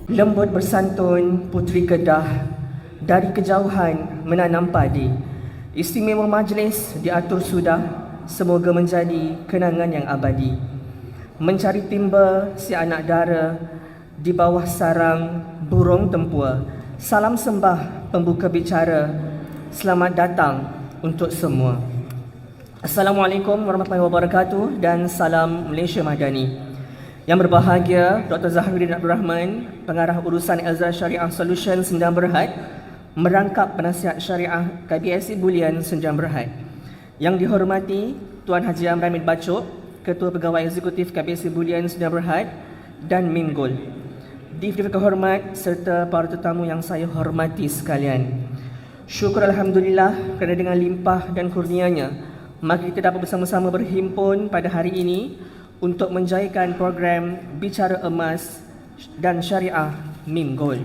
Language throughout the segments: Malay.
Lembut bersantun puteri Kedah, dari kejauhan menanam padi. Istimewa majlis diatur sudah, semoga menjadi kenangan yang abadi. Mencari timba si anak dara, di bawah sarang burung tempua. Salam sembah pembuka bicara, selamat datang untuk semua. Assalamualaikum warahmatullahi wabarakatuh dan salam Malaysia Madani. Yang berbahagia Dr. Zahiruddin Abdul Rahman, Pengarah Urusan Elza Syariah Solutions Sendang Berhad, merangkap penasihat syariah KBSC Bulian Sendang Berhad. Yang dihormati Tuan Haji Amran bin Bacok, Ketua Pegawai Eksekutif KBSC Bulian Sendang Berhad, dan Minggul. Div-div kehormat serta para tetamu yang saya hormati sekalian. Syukur Alhamdulillah kerana dengan limpah dan kurnianya, maka kita dapat bersama-sama berhimpun pada hari ini untuk menjayakan program Bicara Emas dan Syariah Minggul.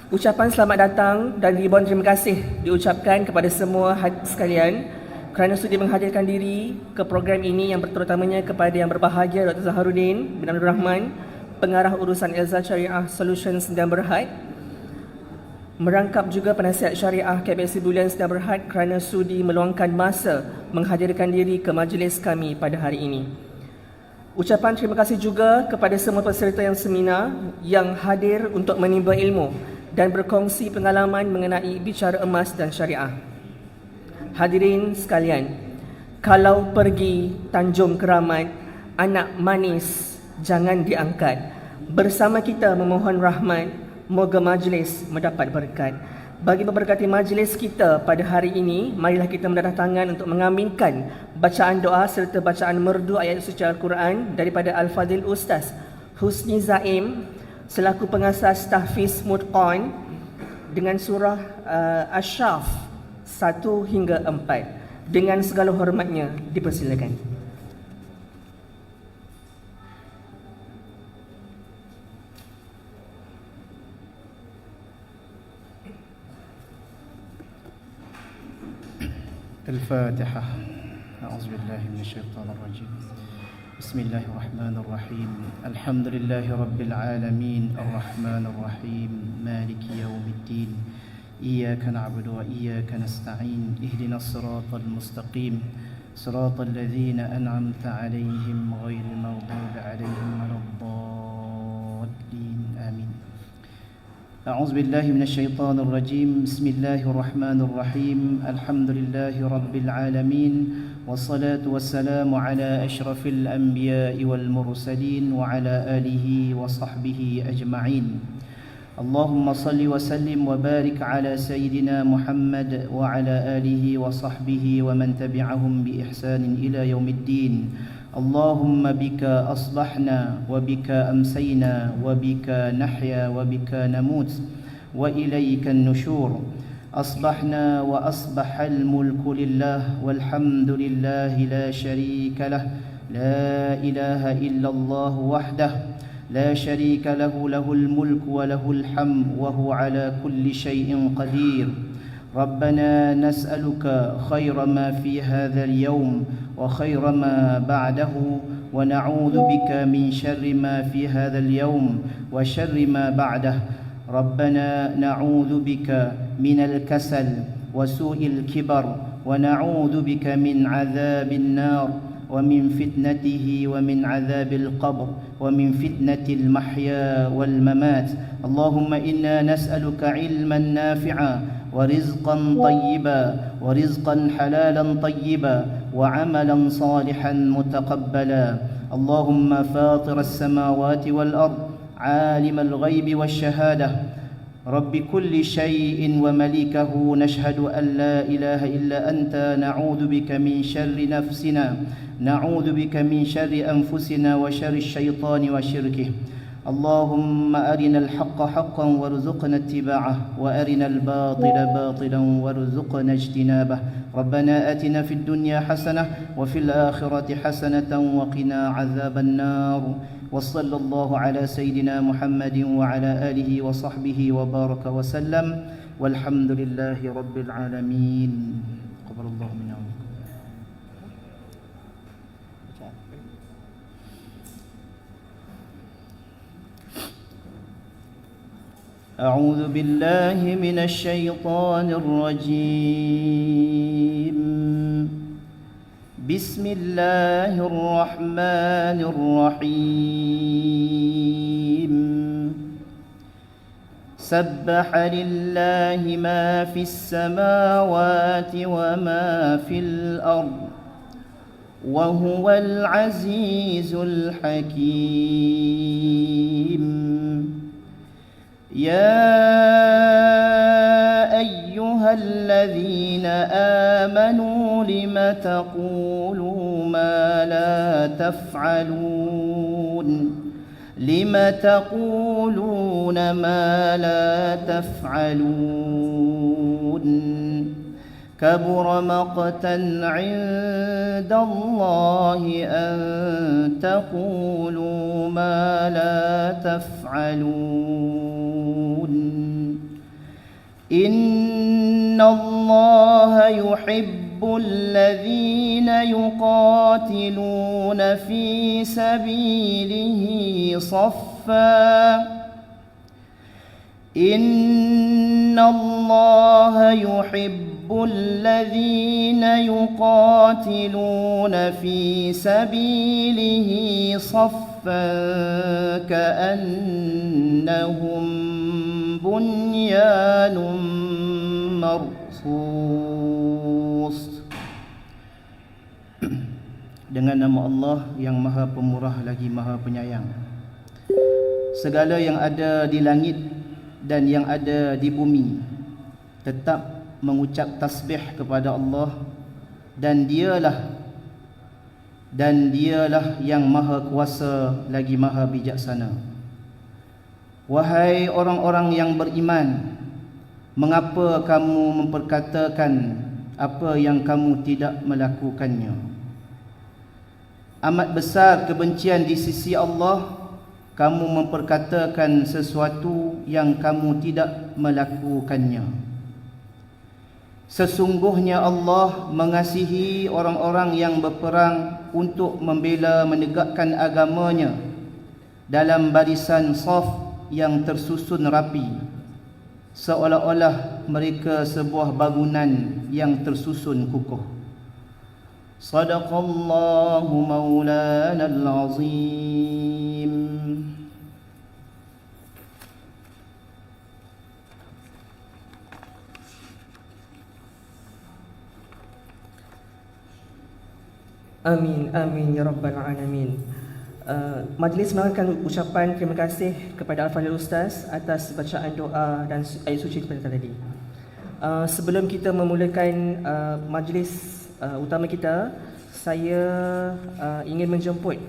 Ucapan selamat datang dan ribuan terima kasih diucapkan kepada semua sekalian kerana sudi menghadirkan diri ke program ini, yang terutamanya kepada yang berbahagia Dr. Zahiruddin bin Abdul Rahman, Pengarah Urusan Elza Syariah Solutions Sendang Berhad, merangkap juga penasihat syariah KBSC Bulian Sendang Berhad kerana sudi meluangkan masa menghadirkan diri ke majlis kami pada hari ini. Ucapan terima kasih juga kepada semua peserta yang seminar yang hadir untuk menimba ilmu dan berkongsi pengalaman mengenai bicara emas dan syariah. Hadirin sekalian, kalau pergi Tanjung Keramat, anak manis jangan diangkat. Bersama kita memohon rahmat, moga majlis mendapat berkat. Bagi memberkati majlis kita pada hari ini, marilah kita mendadah tangan untuk mengaminkan bacaan doa serta bacaan merdu ayat suci Al-Quran daripada Al-Fadhil Ustaz Husni Zaim selaku pengasas tahfiz Mutqan dengan surah Ashraf 1 hingga 4. Dengan segala hormatnya dipersilakan. الفاتحة. أعوذ بالله من الشيطان الرجيم. بسم الله الرحمن الرحيم. الحمد لله رب العالمين الرحمن الرحيم مالك يوم الدين. إياك نعبد وإياك نستعين. اهدنا الصراط المستقيم صراط الذين أنعمت عليهم غير المغضوب عليهم ولا الضالين. آمين. أعوذ بالله من الشيطان الرجيم. بسم الله الرحمن الرحيم. الحمد لله رب العالمين، والصلاة والسلام على أشرف الأنبياء والمرسلين وعلى آله وصحبه أجمعين. اللهم صل وسلم وبارك على سيدنا محمد وعلى آله وصحبه ومن تبعهم بإحسان إلى يوم الدين. اللهم بك أصبحنا وبك أمسينا وبك نحيا وبك نموت وإليك النشور. أصبحنا وأصبح الملك لله والحمد لله لا شريك له. لا إله إلا الله وحده لا شريك له، له الملك وله الحمد وهو على كل شيء قدير. ربنا نسألك خير ما في هذا اليوم وخير ما بعده، ونعوذ بك من شر ما في هذا اليوم وشر ما بعده. ربنا نعوذ بك من الكسل وسوء الكبر، ونعوذ بك من عذاب النار ومن فتنته ومن عذاب القبر ومن فتنة المحيا والممات. اللهم إنا نسألك علما نافعا ورزقا طيبا ورزقا حلالا طيبا وعملا صالحا متقبلا. اللهم فاطر السماوات والأرض عالم الغيب والشهادة رب كل شيء ومليكه، نشهد أن لا إله إلا أنت، نعوذ بك من شر نفسنا، نعوذ بك من شر أنفسنا وشر الشيطان وشركه. اللهم أرنا الحق حقا وارزقنا اتباعه، وأرنا الباطل باطلا وارزقنا اجتنابه. ربنا آتنا في الدنيا حسنة وفي الآخرة حسنة وقنا عذاب النار. وصلى الله على سيدنا محمد وعلى آله وصحبه وبارك وسلم، والحمد لله رب العالمين. قبل الله منا ومنكم. أعوذ بالله من الشيطان الرجيم بسم الله الرحمن الرحيم سبح لله ما في السماوات وما في الأرض وهو العزيز الحكيم يا أيها الذين آمنوا لم تقولوا ما لا تفعلون لم تقولون ما لا تفعلون كبر مقتا عند الله أن تقولوا ما لا تفعلون إن الله يحب الذين يقاتلون في سبيله صفا إن الله يحب الذين يقاتلون في سبيله صفا كأنهم بنيان مرصوص. Dengan nama Allah yang Maha Pemurah lagi Maha Penyayang. Segala yang ada di langit dan yang ada di bumi tetap mengucap tasbih kepada Allah, dan dialah yang Maha Kuasa lagi Maha Bijaksana. Wahai orang-orang yang beriman, mengapa kamu memperkatakan apa yang kamu tidak melakukannya? Amat besar kebencian di sisi Allah kamu memperkatakan sesuatu yang kamu tidak melakukannya. Sesungguhnya Allah mengasihi orang-orang yang berperang untuk membela menegakkan agamanya dalam barisan saf yang tersusun rapi, seolah-olah mereka sebuah bangunan yang tersusun kukuh. Sadaqallahu maulana al-azim. Amin, amin ya rabbal alamin. Majlis melakukan ucapan terima kasih kepada Al-Fadhil Ustaz atas bacaan doa dan ayat suci seperti tadi. Sebelum kita memulakan majlis utama kita, saya ingin menjemput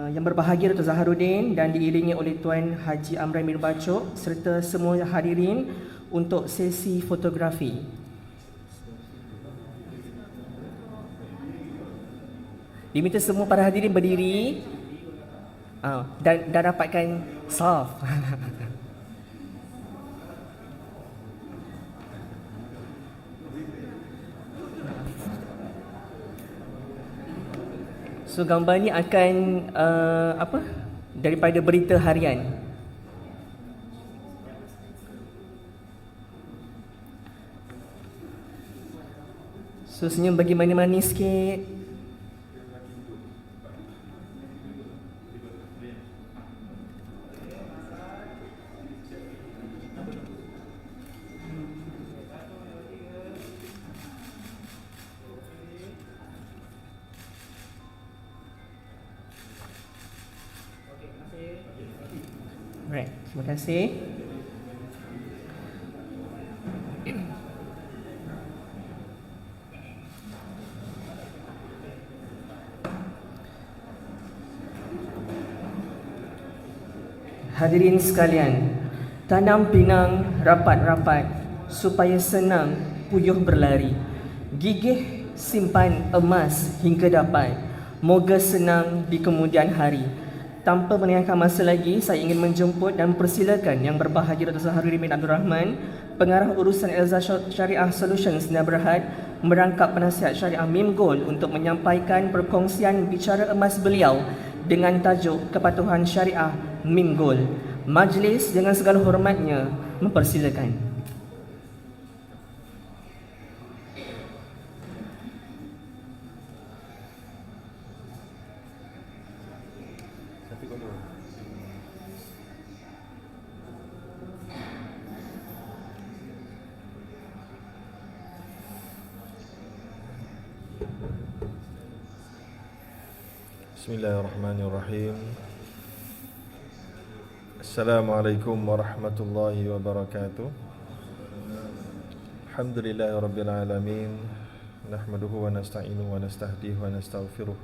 yang berbahagia Dr. Zaharuddin dan diiringi oleh Tuan Haji Amran bin Bacok serta semua hadirin untuk sesi fotografi. Diminta semua para hadirin berdiri dan dapatkan saf. So gambar ni akan daripada berita harian. So senyum bagi manis-manis sikit. Right, terima kasih. Hadirin sekalian, tanam pinang rapat-rapat supaya senang puyuh berlari. Gigih simpan emas hingga dapat, moga senang di kemudian hari. Tanpa melengahkan masa lagi, saya ingin menjemput dan persilakan Yang Berbahagia Dr. Zaharuddin bin Abdul Rahman, Pengarah Urusan Elza Syariah Solutions Sdn Bhd, merangkap penasihat syariah MIM Gold untuk menyampaikan perkongsian bicara emas beliau dengan tajuk Kepatuhan Syariah MIM Gold. Majlis dengan segala hormatnya mempersilakan. Bismillahirrahmanirrahim. Assalamualaikum warahmatullahi wabarakatuh. Alhamdulillahi rabbil alamin. Nahmaduhu wa nasta'inuhu wa nastahdihi wa nastaghfiruh.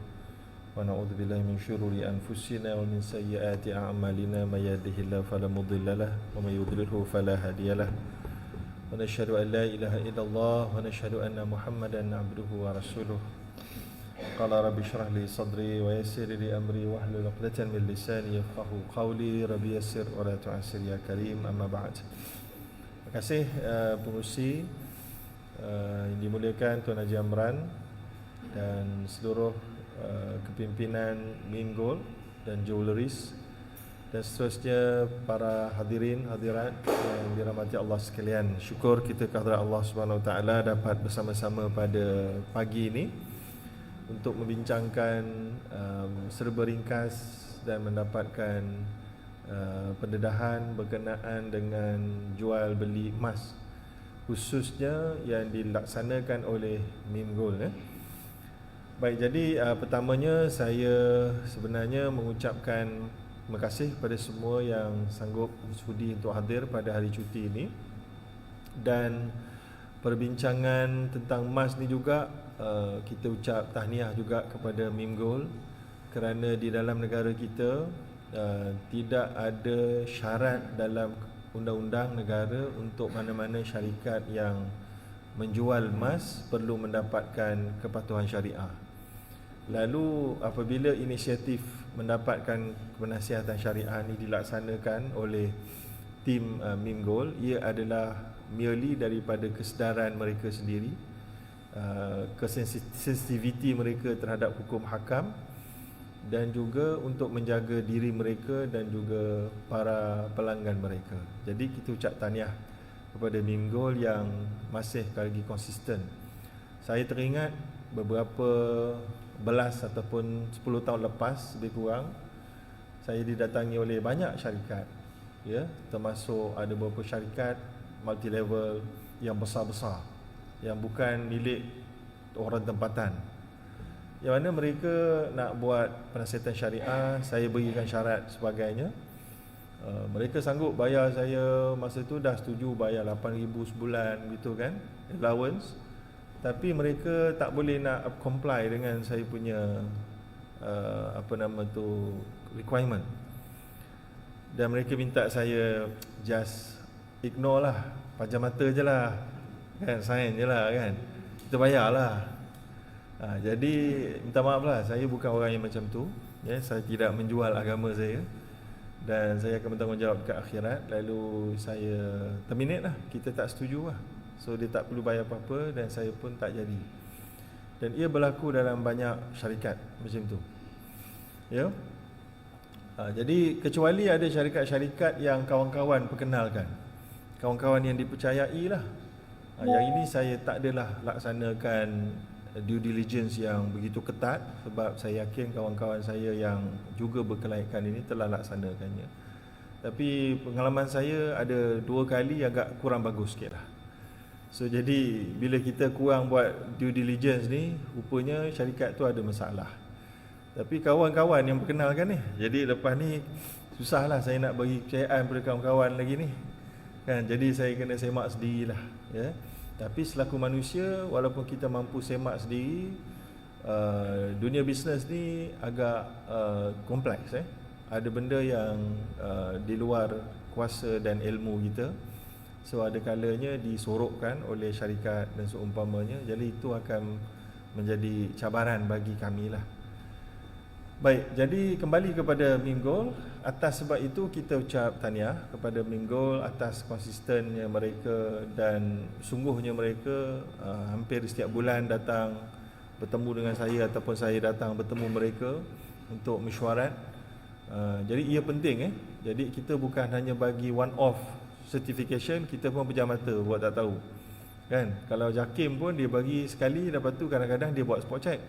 Wa na'udzu billahi min syururi anfusina wa min sayyiati a'malina. May yahdihillahu fala mudilla lahu wa may yudlilhu fala hadiyalah. Wa nashhadu an la ilaha illallah wa nashhadu anna Muhammadan 'abduhu wa rasuluh. Qala rabbi shrah li sadri wa yassir li amri wahlul 'uqdatam min lisani yafqahu qawli. Rabbi yassir wa la tu'assir ya karim. Amma ba'd. Terima kasih pengurusi yang dimuliakan Tuan Haji Amran dan seluruh kepimpinan Mim Gold dan Jewelleries dan seterusnya para hadirin hadirat yang dirahmati Allah sekalian. Syukur kita kehadrat Allah Subhanahu Wa Taala dapat bersama-sama pada pagi ini untuk membincangkan serba ringkas dan mendapatkan pendedahan berkenaan dengan jual beli emas, khususnya yang dilaksanakan oleh Mim Gold. Baik, jadi pertamanya saya sebenarnya mengucapkan terima kasih kepada semua yang sanggup sudi untuk hadir pada hari cuti ini. Dan perbincangan tentang emas ni juga kita ucap tahniah juga kepada Mim Gold kerana di dalam negara kita tidak ada syarat dalam undang-undang negara untuk mana-mana syarikat yang menjual emas perlu mendapatkan kepatuhan syariah. Lalu apabila inisiatif mendapatkan penasihatan syariah ini dilaksanakan oleh tim Mim Gold, ia adalah merely daripada kesedaran mereka sendiri, kesensitiviti mereka terhadap hukum hakam, dan juga untuk menjaga diri mereka dan juga para pelanggan mereka. Jadi kita ucap tahniah kepada Mim Gold yang masih lagi konsisten. Saya teringat beberapa belas ataupun 10 tahun lepas lebih kurang, saya didatangi oleh banyak syarikat, ya, termasuk ada beberapa syarikat multi level yang besar-besar yang bukan milik orang tempatan, yang mana mereka nak buat penasihatan syariah. Saya berikan syarat sebagainya. Mereka sanggup bayar saya masa tu, dah setuju bayar 8,000 sebulan gitu kan, allowance. Tapi mereka tak boleh nak comply dengan saya punya requirement. Dan mereka minta saya just ignore lah, pajam mata je lah kan, sign je lah kan, kita bayar lah. Jadi minta maaf lah, saya bukan orang yang macam tu, ya. Saya tidak menjual agama saya dan saya akan bertanggungjawab dekat akhirat. Lalu saya terminate lah, kita tak setuju lah. So dia tak perlu bayar apa-apa dan saya pun tak jadi. Dan ia berlaku dalam banyak syarikat macam tu, ya. Jadi kecuali ada syarikat-syarikat yang kawan-kawan perkenalkan, kawan-kawan yang dipercayai lah. Yang ini saya tak adalah laksanakan due diligence yang begitu ketat, sebab saya yakin kawan-kawan saya yang juga berkelaikan ini telah laksanakannya. Tapi pengalaman saya ada 2 kali agak kurang bagus sikit lah. So jadi bila kita kurang buat due diligence ni, rupanya syarikat tu ada masalah. Tapi kawan-kawan yang berkenalkan ni, jadi lepas ni susahlah saya nak bagi kepercayaan pada kawan-kawan lagi ni kan. Jadi saya kena semak sendirilah, ya. Tapi selaku manusia, walaupun kita mampu semak sendiri, dunia bisnes ni agak kompleks. Ada benda yang di luar kuasa dan ilmu kita. So ada kalanya disorokkan oleh syarikat dan seumpamanya. Jadi itu akan menjadi cabaran bagi kami lah. Baik, jadi kembali kepada Mim Gold. Atas sebab itu kita ucap tahniah kepada Mim Gold atas konsistennya mereka dan sungguhnya mereka hampir setiap bulan datang bertemu dengan saya ataupun saya datang bertemu mereka untuk mesyuarat Jadi ia penting Jadi kita bukan hanya bagi one off certification, kita pun pejam mata buat tak tahu. Kan? Kalau JAKIM pun dia bagi sekali, lepas tu kadang-kadang dia buat spot check.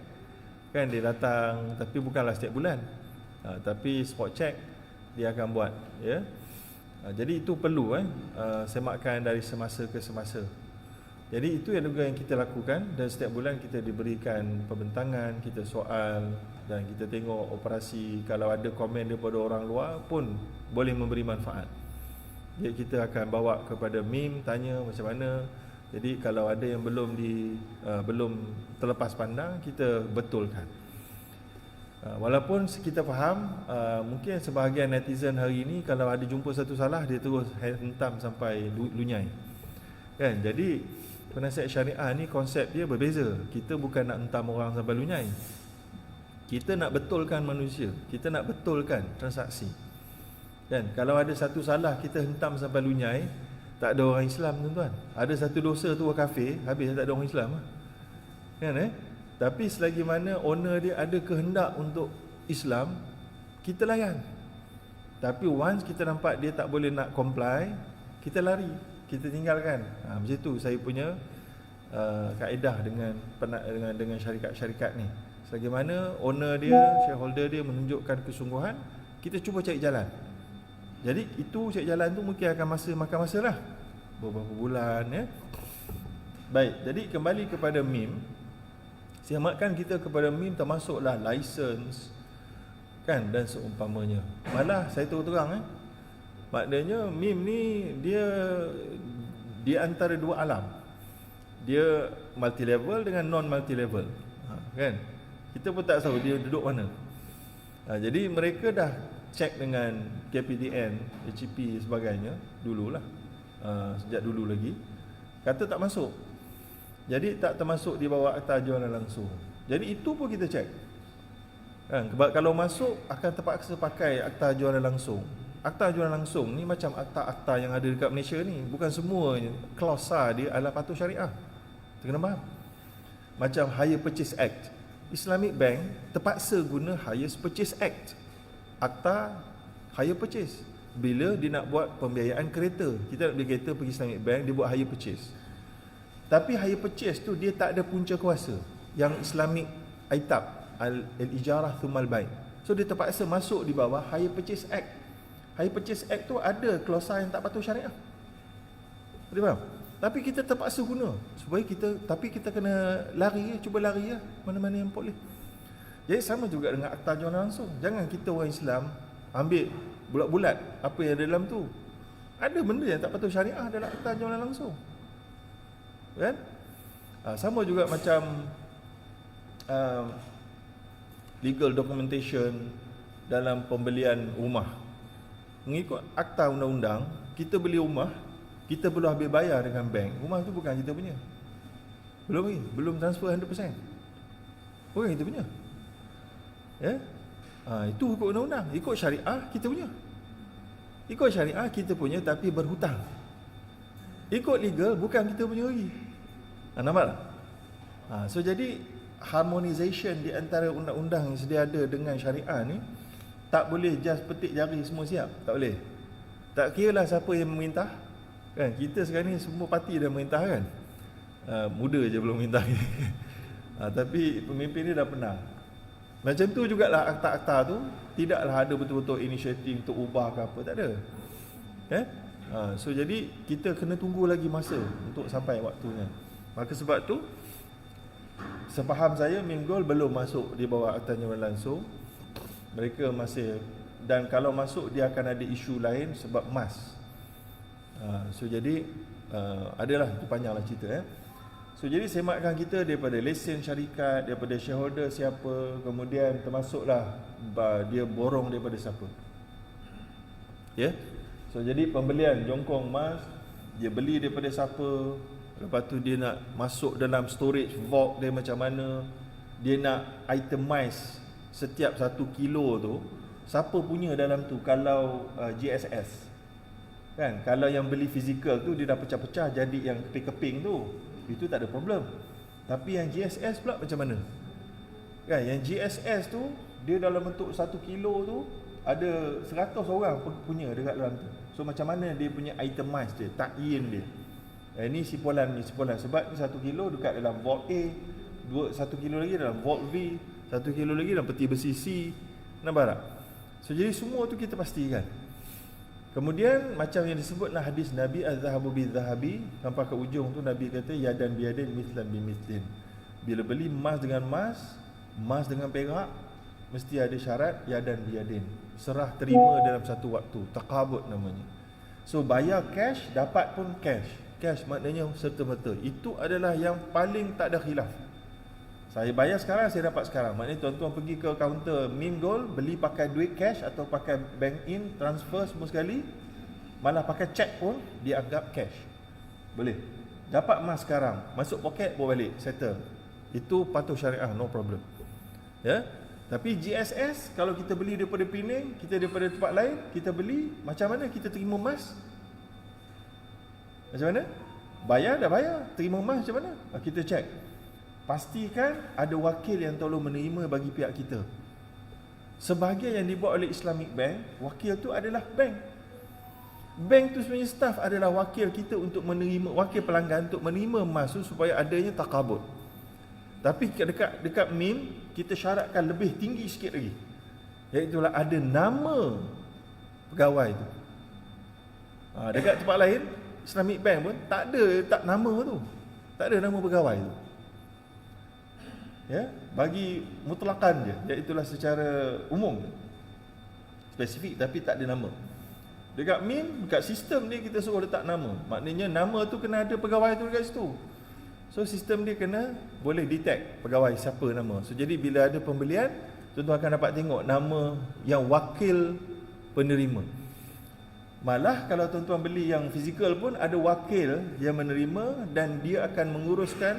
Kan, dia datang tapi bukanlah setiap bulan. Tapi spot check dia akan buat, ya. Jadi itu perlu semakkan dari semasa ke semasa. Jadi itu yang juga yang kita lakukan, dan setiap bulan kita diberikan pembentangan, kita soal dan kita tengok operasi. Kalau ada komen daripada orang luar pun boleh memberi manfaat. Jadi kita akan bawa kepada MIM, tanya macam mana. Jadi kalau ada yang belum terlepas pandang, kita betulkan. Walaupun kita faham, mungkin sebahagian netizen hari ini kalau ada jumpa satu salah, dia terus hentam sampai lunyai. Kan? Jadi penasihat syariah ni konsep dia berbeza. Kita bukan nak hentam orang sampai lunyai. Kita nak betulkan manusia, kita nak betulkan transaksi. Kan? Kalau ada satu salah kita hentam sampai lunyai, tak ada orang Islam, tuan-tuan. Ada satu dosa tu kafir, habis tak ada orang Islam. Kan Tapi selagi mana owner dia ada kehendak untuk Islam, kita layan. Tapi once kita nampak dia tak boleh nak comply, kita lari, kita tinggalkan. Macam tu saya punya kaedah dengan syarikat-syarikat ni. Selagi mana owner dia, shareholder dia menunjukkan kesungguhan, kita cuba cari jalan. Jadi itu cari jalan tu mungkin akan makan masa lah, beberapa bulan, ya. Baik, jadi kembali kepada MIM. Semakkan kita kepada MIM termasuklah license, kan, dan seumpamanya. Malah saya terang maknanya MIM ni dia antara dua alam. Dia multi level dengan non multi level, kan. Kita pun tak tahu dia duduk mana. Jadi mereka dah cek dengan KPDN, HEP sebagainya dululah, sejak dulu lagi, kata tak masuk. Jadi tak termasuk di bawah akta jualan langsung. Jadi itu pun kita cek. Kalau masuk akan terpaksa pakai akta jualan langsung. Akta jualan langsung ni macam akta-akta yang ada dekat Malaysia ni, bukan semua klausa dia adalah patuh syariah. Kena faham. Macam Hire Purchase Act, Islamic Bank terpaksa guna Hire Purchase Act, akta hire purchase. Bila dia nak buat pembiayaan kereta, kita nak beli kereta pergi Islamic Bank, dia buat hire purchase. Tapi hire purchase tu dia tak ada punca kuasa yang Islamic ITAB, Al-Ijarah Thumal Bai. So dia terpaksa masuk di bawah Hire Purchase Act. Hire Purchase Act tu ada klausa yang tak patuh syariah. Boleh faham? Tapi kita terpaksa guna supaya tapi kita kena lari, cuba lari mana-mana yang boleh. Jadi sama juga dengan akta jualan langsung. Jangan kita orang Islam ambil bulat-bulat apa yang ada dalam tu. Ada benda yang tak patuh syariah dalam akta jualan langsung, kan? Sama juga macam legal documentation dalam pembelian rumah. Mengikut akta undang-undang, kita beli rumah, kita perlu habis bayar dengan bank. Rumah tu bukan kita punya. Belum transfer 100%. Bukan kita punya. Ya? Itu hukum undang-undang. Ikut syariah kita punya. Ikut syariah kita punya tapi berhutang. Ikut legal bukan kita punya lagi. Nampak tak? So jadi harmonisation di antara undang-undang yang sedia ada dengan syariah ni tak boleh just petik jari semua siap. Tak boleh. Tak kira lah siapa yang memerintah, kan? Kita sekarang ni semua parti dah memerintah, kan? Muda je belum memerintah. Tapi pemimpin ni dah pernah. Macam tu jugalah akta-akta tu, tidaklah ada betul-betul inisiatif untuk ubah ke apa, tak ada. So jadi kita kena tunggu lagi masa untuk sampai waktunya. Maka sebab tu sepaham saya MIM Gold belum masuk di bawah akta jualan langsung. Mereka masih, dan kalau masuk dia akan ada isu lain sebab emas. So jadi adalah tu panjanglah cerita. So jadi semakkan kita daripada lesen syarikat, daripada shareholder siapa, kemudian termasuklah dia borong daripada siapa. Ya. So jadi pembelian jongkong emas, dia beli daripada siapa, lepas tu dia nak masuk dalam storage vault dia macam mana, dia nak itemize setiap 1 kilo tu, siapa punya dalam tu. Kalau GSS, kan, kalau yang beli fizikal tu dia dah pecah-pecah jadi yang keping-keping tu, itu tak ada problem. Tapi yang GSS pula macam mana? Kan, yang GSS tu dia dalam bentuk 1 kilo tu ada 100 orang punya dekat dalam tu. So macam mana dia punya itemize dia, takyin dia. Ini simpulan sebab 1 kilo dekat dalam vault A, 1 kilo lagi dalam vault V, 1 kilo lagi dalam peti besi C. Nampak tak? So jadi semua tu kita pastikan. Kemudian macam yang disebutlah hadis Nabi az-zahabu bil-zahabi, sampai ke ujung tu Nabi kata yadan biyadin mithlan bimithlin. Bila beli emas dengan emas dengan perak, mesti ada syarat yadan biyadin, serah terima dalam satu waktu, taqabud namanya. So bayar cash, dapat pun cash. Cash maknanya serta-merta. Itu adalah yang paling tak ada khilaf. Saya bayar sekarang, saya dapat sekarang. Maknanya tuan-tuan pergi ke kaunter Mim Gold, beli pakai duit cash atau pakai bank in, transfer semua sekali, malah pakai cek pun dia anggap cash. Boleh. Dapat emas sekarang, masuk poket, bawa balik, settle. Itu patuh syariah, no problem. Ya. Tapi GSS, kalau kita beli daripada Penang, kita daripada tempat lain, kita beli, macam mana kita terima emas? Macam mana? Bayar dah bayar, terima emas macam mana? Kita cek. Pastikan ada wakil yang tolong menerima bagi pihak kita. Sebahagian yang dibuat oleh Islamic Bank, wakil tu adalah bank. Bank tu sebenarnya staff adalah wakil kita untuk menerima, wakil pelanggan untuk menerima emas tu supaya adanya takabut. Tapi dekat MIM, kita syaratkan lebih tinggi sikit lagi. Iaitulah ada nama pegawai tu. Dekat tempat lain, Islamic Bank pun tak nama tu. Tak ada nama pegawai tu. Ya, bagi mutlakan je, iaitulah secara umum, spesifik tapi tak ada nama. Dekat MIM, dekat sistem dia kita suruh letak nama. Maknanya nama tu kena ada pegawai tu dekat situ. So sistem dia kena boleh detect pegawai siapa nama. So jadi bila ada pembelian, tuan-tuan akan dapat tengok nama yang wakil penerima. Malah kalau tuan-tuan beli yang fizikal pun ada wakil yang menerima dan dia akan menguruskan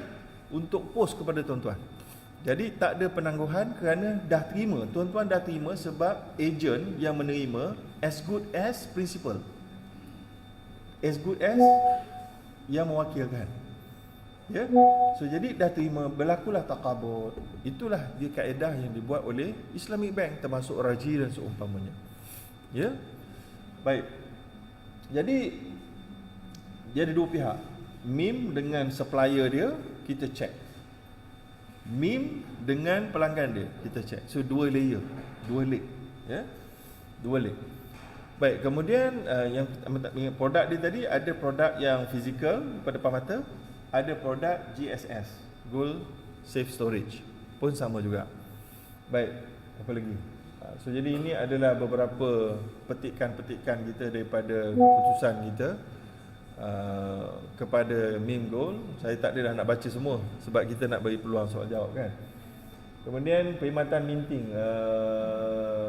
untuk post kepada tuan-tuan. Jadi tak ada penangguhan kerana dah terima. Tuan-tuan dah terima sebab ejen yang menerima as good as principal. As good as yang mewakilkan. Ya. So jadi dah terima, berlakulah taqabud. Itulah dia kaedah yang dibuat oleh Islamic Bank termasuk Raji dan seumpamanya. Ya. Baik. Jadi dia ada dua pihak. MIM dengan supplier dia kita cek. MIM dengan pelanggan dia kita cek. So dua layer, dua leg, ya. Dua leg. Baik, kemudian yang produk dia tadi ada produk yang fizikal pada depan mata, ada produk GSS, Gold Safe Storage, pun sama juga. Baik, apa lagi? So jadi ini adalah beberapa petikan-petikan kita daripada keputusan kita kepada Mim Gold. Saya tak ada dah nak baca semua sebab kita nak bagi peluang soal jawab kan. Kemudian perkhidmatan minting,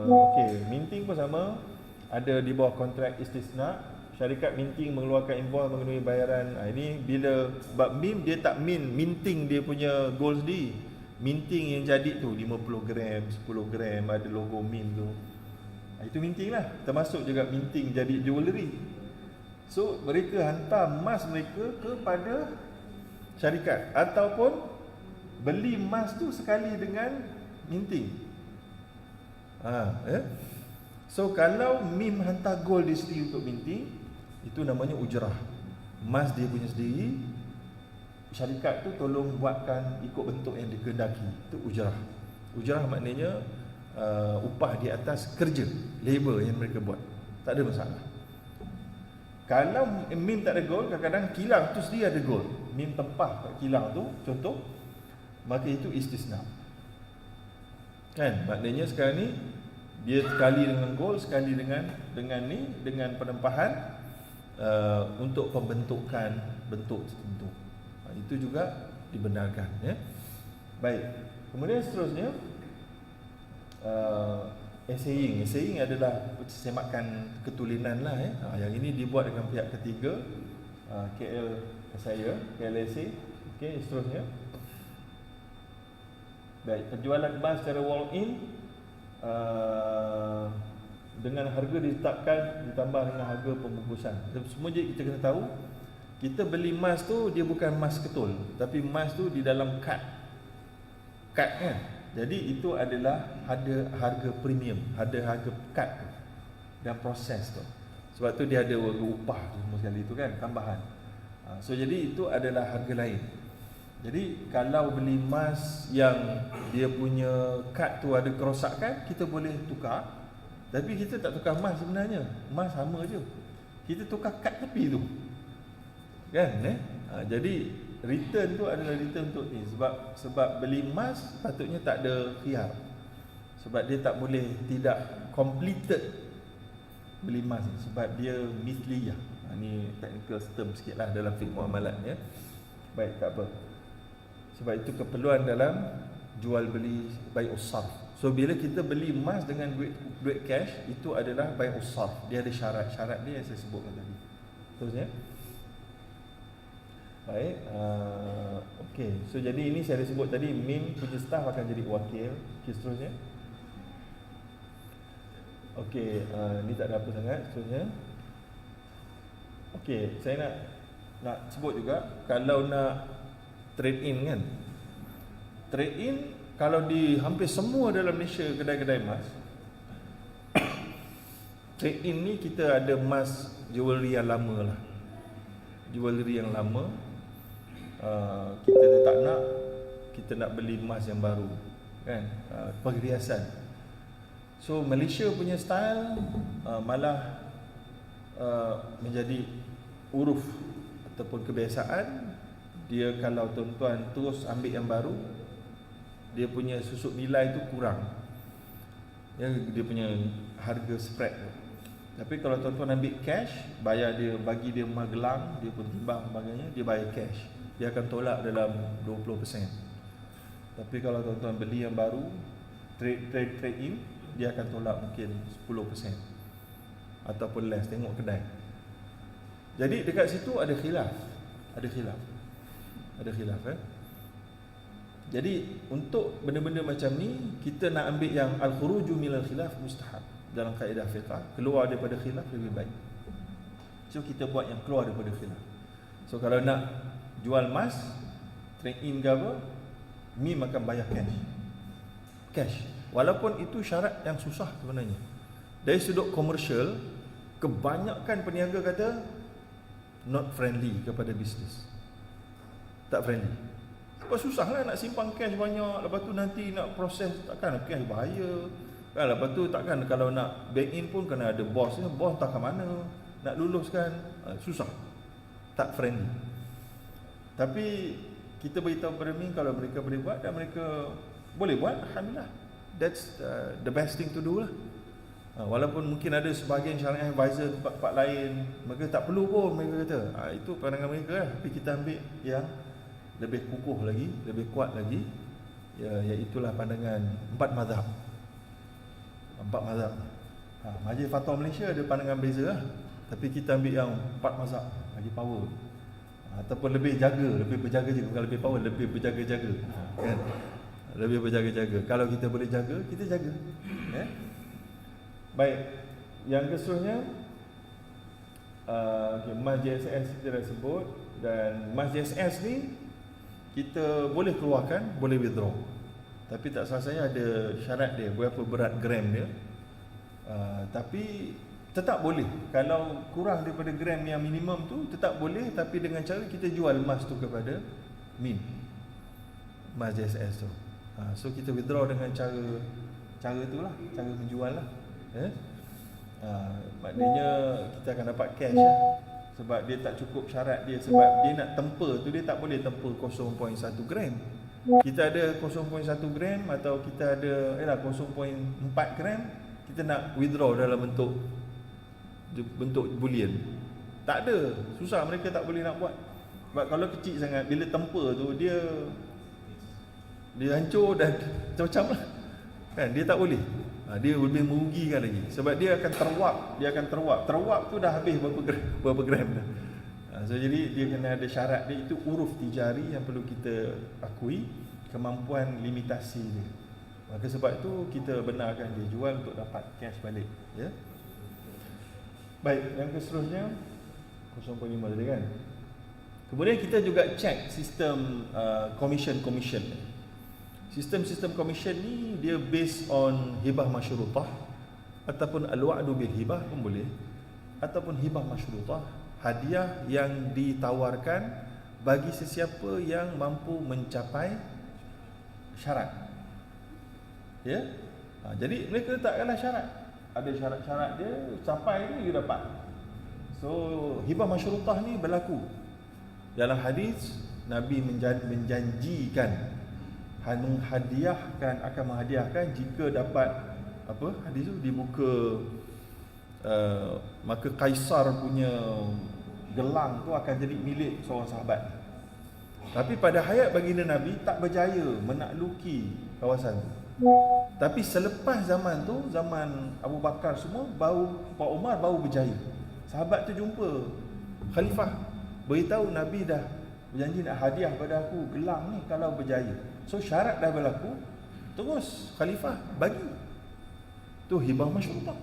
okey, minting pun sama, ada di bawah kontrak istisna. Syarikat minting mengeluarkan invoice mengenai bayaran. Ini bila sebab Mim dia tak minting dia punya gold sendiri. Minting yang jadi tu 50 gram, 10 gram ada logo Mim tu. Itu minting lah. Termasuk juga minting jadi jewellery. So mereka hantar emas mereka kepada syarikat ataupun beli emas tu sekali dengan minting. So kalau Mim hantar gold dia sendiri untuk minting, itu namanya ujrah. Emas dia punya sendiri, syarikat tu tolong buatkan ikut bentuk yang dikehendaki. Itu ujrah. Ujrah maknanya upah di atas kerja, labor yang mereka buat. Tak ada masalah. Kalau Mim tak ada gold, kadang-kadang kilang tu sendiri ada gold, Mim tempah kat kilang tu, contoh, maka itu istisna. Kan? Maknanya sekarang ni dia sekali dengan gold, sekali dengan penempahan untuk pembentukan bentuk tertentu. Itu juga dibenarkan, ya. Baik. Kemudian seterusnya Essaying adalah semakan ketulinan lah, ya. Yang ini dibuat dengan pihak ketiga, KLSA. Okey, seterusnya. Baik, penjualan emas secara walk-in dengan harga ditetapkan ditambah dengan harga pembungkusan. Semua je kita kena tahu, kita beli emas tu dia bukan emas ketul, tapi emas tu di dalam kad kan. Jadi itu adalah harga premium, harga kad dan proses tu. Sebab tu dia ada upah tu semua sekali tu kan, tambahan. So jadi itu adalah harga lain. Jadi kalau beli emas yang dia punya kad tu ada kerosakan, kita boleh tukar. Tapi kita tak tukar emas sebenarnya. Emas sama je. Kita tukar kad tepi tu. Kan jadi return tu adalah return untuk ni. Sebab beli emas patutnya tak ada khiyar. Sebab dia tak boleh tidak completed beli emas ni. Sebab dia mithliyah. Ni technical term sikit lah dalam fiqh muamalat ya. Baik, tak apa. Sebab itu keperluan dalam jual beli bai'us sarf. So bila kita beli emas dengan duit cash, itu adalah bai'us sarf. Dia ada syarat dia yang saya sebutkan tadi. Terusnya. Baik, okey. So jadi ini saya dah sebut tadi, MIM punya staff akan jadi wakil. Okey, seterusnya. Okey, ni tak ada apa sangat. Seterusnya. Okey, saya nak sebut juga, kalau nak trade in kan. Trade in kalau di hampir semua dalam Malaysia kedai-kedai emas, trade in ni kita ada emas jewelry yang lama lah. Jewelry yang lama. Kita tak nak, kita nak beli emas yang baru kan, perhiasan. So Malaysia punya style malah menjadi uruf ataupun kebiasaan. Dia kalau tuan-tuan terus ambil yang baru, dia punya susuk nilai tu kurang ya, dia punya harga spread tu. Tapi kalau tuan-tuan ambil cash, bayar dia, bagi dia emas gelang, dia pun timbang sebagainya, dia bayar cash, dia akan tolak dalam 20%. Tapi kalau tuan-tuan beli yang baru, trade in, dia akan tolak mungkin 10% ataupun less, tengok kedai. Jadi dekat situ ada khilaf. Jadi untuk benda-benda macam ni, kita nak ambil yang al-khuruju minal khilaf mustahab. Dalam kaedah fiqh, keluar daripada khilaf lebih baik. So kita buat yang keluar daripada khilaf. So kalau nak jual emas, trade in ke apa, MIM akan bayar cash. Walaupun itu syarat yang susah sebenarnya. Dari sudut komersial, kebanyakan peniaga kata not friendly kepada bisnes. Tak friendly. Sebab susahlah nak simpan cash banyak, lepas tu nanti nak proses, takkan cash bahaya. Kan, lepas tu takkan kalau nak bank in pun kena ada bos tak ke mana, nak luluskan, susah. Tak friendly. Tapi kita beritahu pada MIM kalau mereka boleh buat, dan mereka boleh buat, alhamdulillah. That's the best thing to do lah. Walaupun mungkin ada sebahagian syariah advisor tempat-tempat lain, mereka tak perlu pun, mereka kata itu pandangan mereka lah. Tapi kita ambil yang lebih kukuh lagi, lebih kuat lagi, iaitulah pandangan 4 mazhab. Majlis Fatwa Malaysia ada pandangan beza lah, tapi kita ambil yang 4 mazhab, lagi power. Ataupun lebih berjaga-jaga, bukan lebih power, lebih berjaga-jaga kan? Lebih berjaga-jaga. Kalau kita boleh jaga, kita jaga ya? Baik, yang keseterusnya emas JSS kita dah sebut. Dan emas JSS ni kita boleh keluarkan, boleh withdraw. Tapi tak salah saya ada syarat dia, berapa berat gram dia. Tapi tetap boleh. Kalau kurang daripada gram yang minimum tu, tetap boleh. Tapi dengan cara kita jual emas tu kepada MIM, emas JSS tu. So kita withdraw dengan cara tu lah, cara menjual lah. Maknanya kita akan dapat cash lah. Sebab dia tak cukup syarat dia. Sebab dia nak temper tu, dia tak boleh temper 0.1 gram. Kita ada 0.1 gram atau kita ada 0.4 gram, kita nak withdraw dalam bentuk bullion. Tak ada, susah, mereka tak boleh nak buat. Sebab kalau kecil sangat, bila temper tu dia hancur dan macam-macam lah kan, dia tak boleh. Dia lebih merugikan lagi. Sebab dia akan teruap. Teruap tu dah habis berapa gram dah. So jadi dia kena ada syarat dia, itu uruf tijari yang perlu kita akui, kemampuan limitasi dia. Maka sebab itu kita benarkan dia jual untuk dapat cash balik ya. Baik, yang seterusnya 0.5 tadi kan. Kemudian kita juga check sistem commission. Sistem-sistem komisen ni dia based on hibah masyrutah ataupun al-wa'du bil hibah pun boleh, ataupun hibah masyrutah, hadiah yang ditawarkan bagi sesiapa yang mampu mencapai syarat. Ya. Jadi mereka letakkanlah syarat. Ada syarat-syarat dia, capai dia dapat. So hibah masyrutah ni berlaku. Dalam hadis Nabi menjanjikan akan menghadiahkan jika dapat apa hadis tu dibuka, maka Kaisar punya gelang tu akan jadi milik seorang sahabat. Tapi pada hayat baginda Nabi tak berjaya menakluki kawasan tu. Tapi selepas zaman tu, zaman Abu Bakar semua, Pak Umar baru berjaya. Sahabat tu jumpa khalifah, beritahu Nabi dah berjanji nak hadiah pada aku gelang ni kalau berjaya. So syarat dah berlaku, terus khalifah bagi. Tu hibah masyrutah.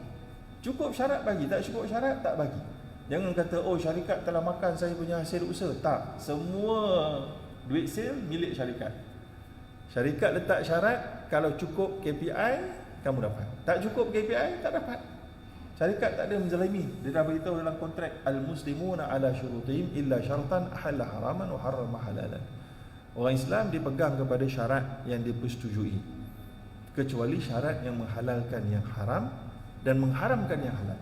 Cukup syarat bagi, tak cukup syarat tak bagi. Jangan kata oh syarikat telah makan saya punya hasil usaha. Tak, semua duit sale milik syarikat. Syarikat letak syarat, kalau cukup KPI kamu dapat. Tak cukup KPI tak dapat. Syarikat tak ada menzalimi. Dia dah beritahu dalam kontrak, al-muslimuna ala syurutihim illa syartan ahalla haraman wa harrama halalan. Orang Islam dipegang kepada syarat yang dipersetujui, kecuali syarat yang menghalalkan yang haram dan mengharamkan yang halal.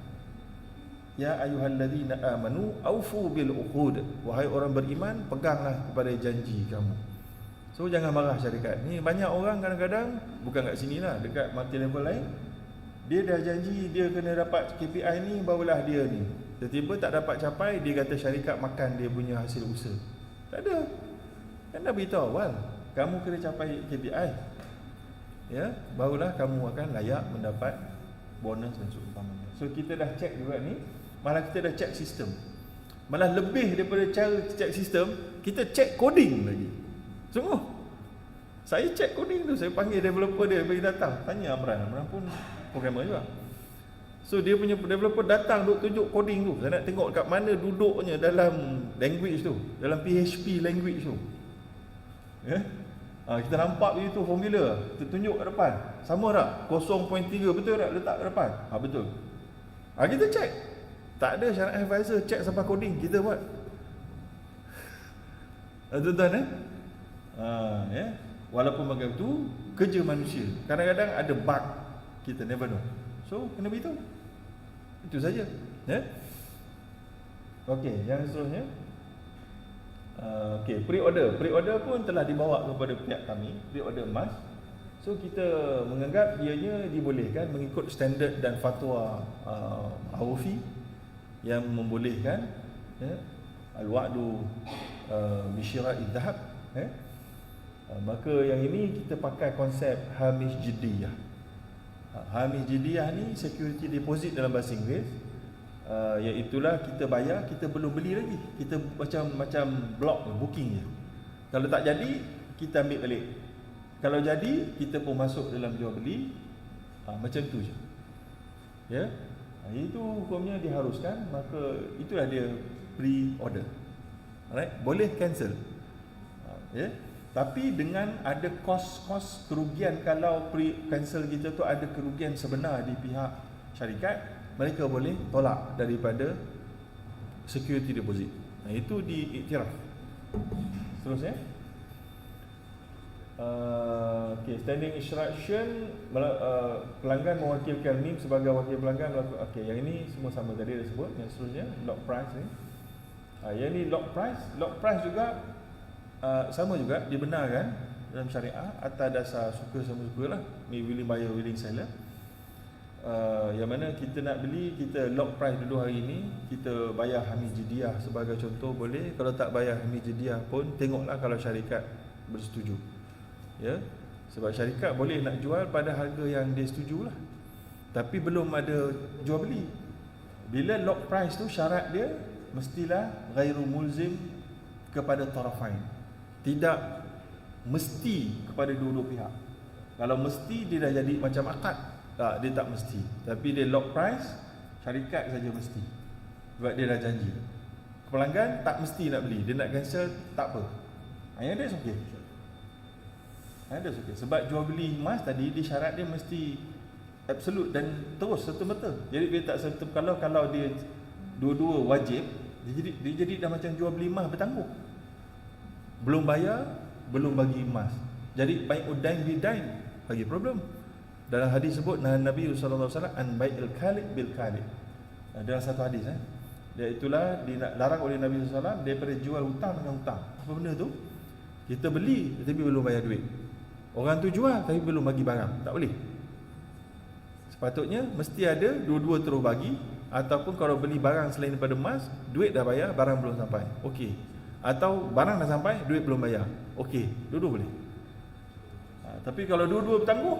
Ya ayyuhalladzina amanu aufu bil uqud. Wahai orang beriman, peganglah kepada janji kamu. So jangan marah syarikat. Ni banyak orang kadang-kadang, bukan kat sini lah, dekat multi level lain, dia dah janji dia kena dapat KPI ni, barulah dia ni tiba-tiba tak dapat capai, dia kata syarikat makan dia punya hasil usaha. Tak ada. Kan dah beritahu awal, kamu kena capai KPI, ya, barulah kamu akan layak mendapat bonus dan seumpamanya. So kita dah check juga ni, malah kita dah check sistem. Malah lebih daripada cara check sistem, kita check coding lagi. Sungguh, saya check coding tu, saya panggil developer dia bagi datang, tanya Amran pun programmer juga. So dia punya developer datang duk tunjuk coding tu. Saya nak tengok kat mana duduknya dalam language tu, dalam PHP language tu. Ya? Kita nampak begitu formula, tunjuk kat depan. Sama tak? 0.3 betul tak letak kat depan? Betul. Kita check. Tak ada syarat advisor check sampai coding, kita buat. Tuan-tuan ya. Walaupun begitu, kerja manusia. Kadang-kadang ada bug, kita never know. So kena beritahu. Itu saja. Ya. Okey, yang seterusnya. Okey, pre-order pun telah dibawa kepada pihak kami, pre-order emas. So kita menganggap ianya dibolehkan mengikut standard dan fatwa Awfi yang membolehkan, ya, al-wa'du bisyira'i dhahab, ya. Maka yang ini kita pakai konsep hamish jiddiyah. Hamish jiddiyah ni security deposit dalam bahasa Inggeris. Iaitulah kita bayar, kita belum beli lagi, kita macam blok booking je. Kalau tak jadi, kita ambil balik. Kalau jadi, kita pun masuk dalam jual beli. Macam tu je. Ya. Itu hukumnya diharuskan. Maka itulah dia pre-order. Alright, boleh cancel. Ya. Tapi dengan ada kos-kos kerugian. Kalau pre-cancel kita tu ada kerugian sebenar di pihak syarikat, mereka boleh tolak daripada security deposit. Itu diiktiraf. Seterusnya, okay, standing instruction, pelanggan mewakilkan NIM sebagai wakil pelanggan. Okay, yang ini semua sama tadi dah sebut. Yang seterusnya, lock price ni. Yang ni lock price juga sama juga dibenarkan dalam syariah atas dasar suka sama suka lah, willing buyer willing seller. Yang mana kita nak beli, kita lock price dulu hari ini, kita bayar hamish jiddiyah sebagai contoh boleh. Kalau tak bayar hamish jiddiyah pun tengoklah kalau syarikat bersetuju, ya. Sebab syarikat boleh nak jual pada harga yang dia setujulah, tapi belum ada jual beli. Bila lock price tu syarat dia mestilah ghairu mulzim kepada tarafain, tidak mesti kepada dua-dua pihak. Kalau mesti dia dah jadi macam akad. Tak, dia tak mesti. Tapi dia lock price, syarikat saja mesti. Sebab dia dah janji. Pelanggan tak mesti nak beli, dia nak cancel tak apa. Yang dia okey. Ada okey. Sebab jual beli emas tadi dia syarat dia mesti absolut dan terus serta-merta. Jadi dia tak serta, kalau dia dua-dua wajib, dia jadi dah macam jual beli emas bertangguh. Belum bayar, belum bagi emas. Jadi baik udain bidain bagi problem. Dalam hadis sebut Nabi sallallahu alaihi wasallam an bai'il kalib bil kalib. Dalam satu hadis dia itulah dilarang oleh Nabi sallallahu alaihi wasallam daripada jual hutang dengan hutang. Apa benda tu? Kita beli tapi belum bayar duit. Orang tu jual tapi belum bagi barang. Tak boleh. Sepatutnya mesti ada dua-dua terus bagi, ataupun kalau beli barang selain daripada emas, duit dah bayar, barang belum sampai. Okey. Atau barang dah sampai, duit belum bayar. Okey, dua-dua boleh. Tapi kalau dua-dua bertangguh,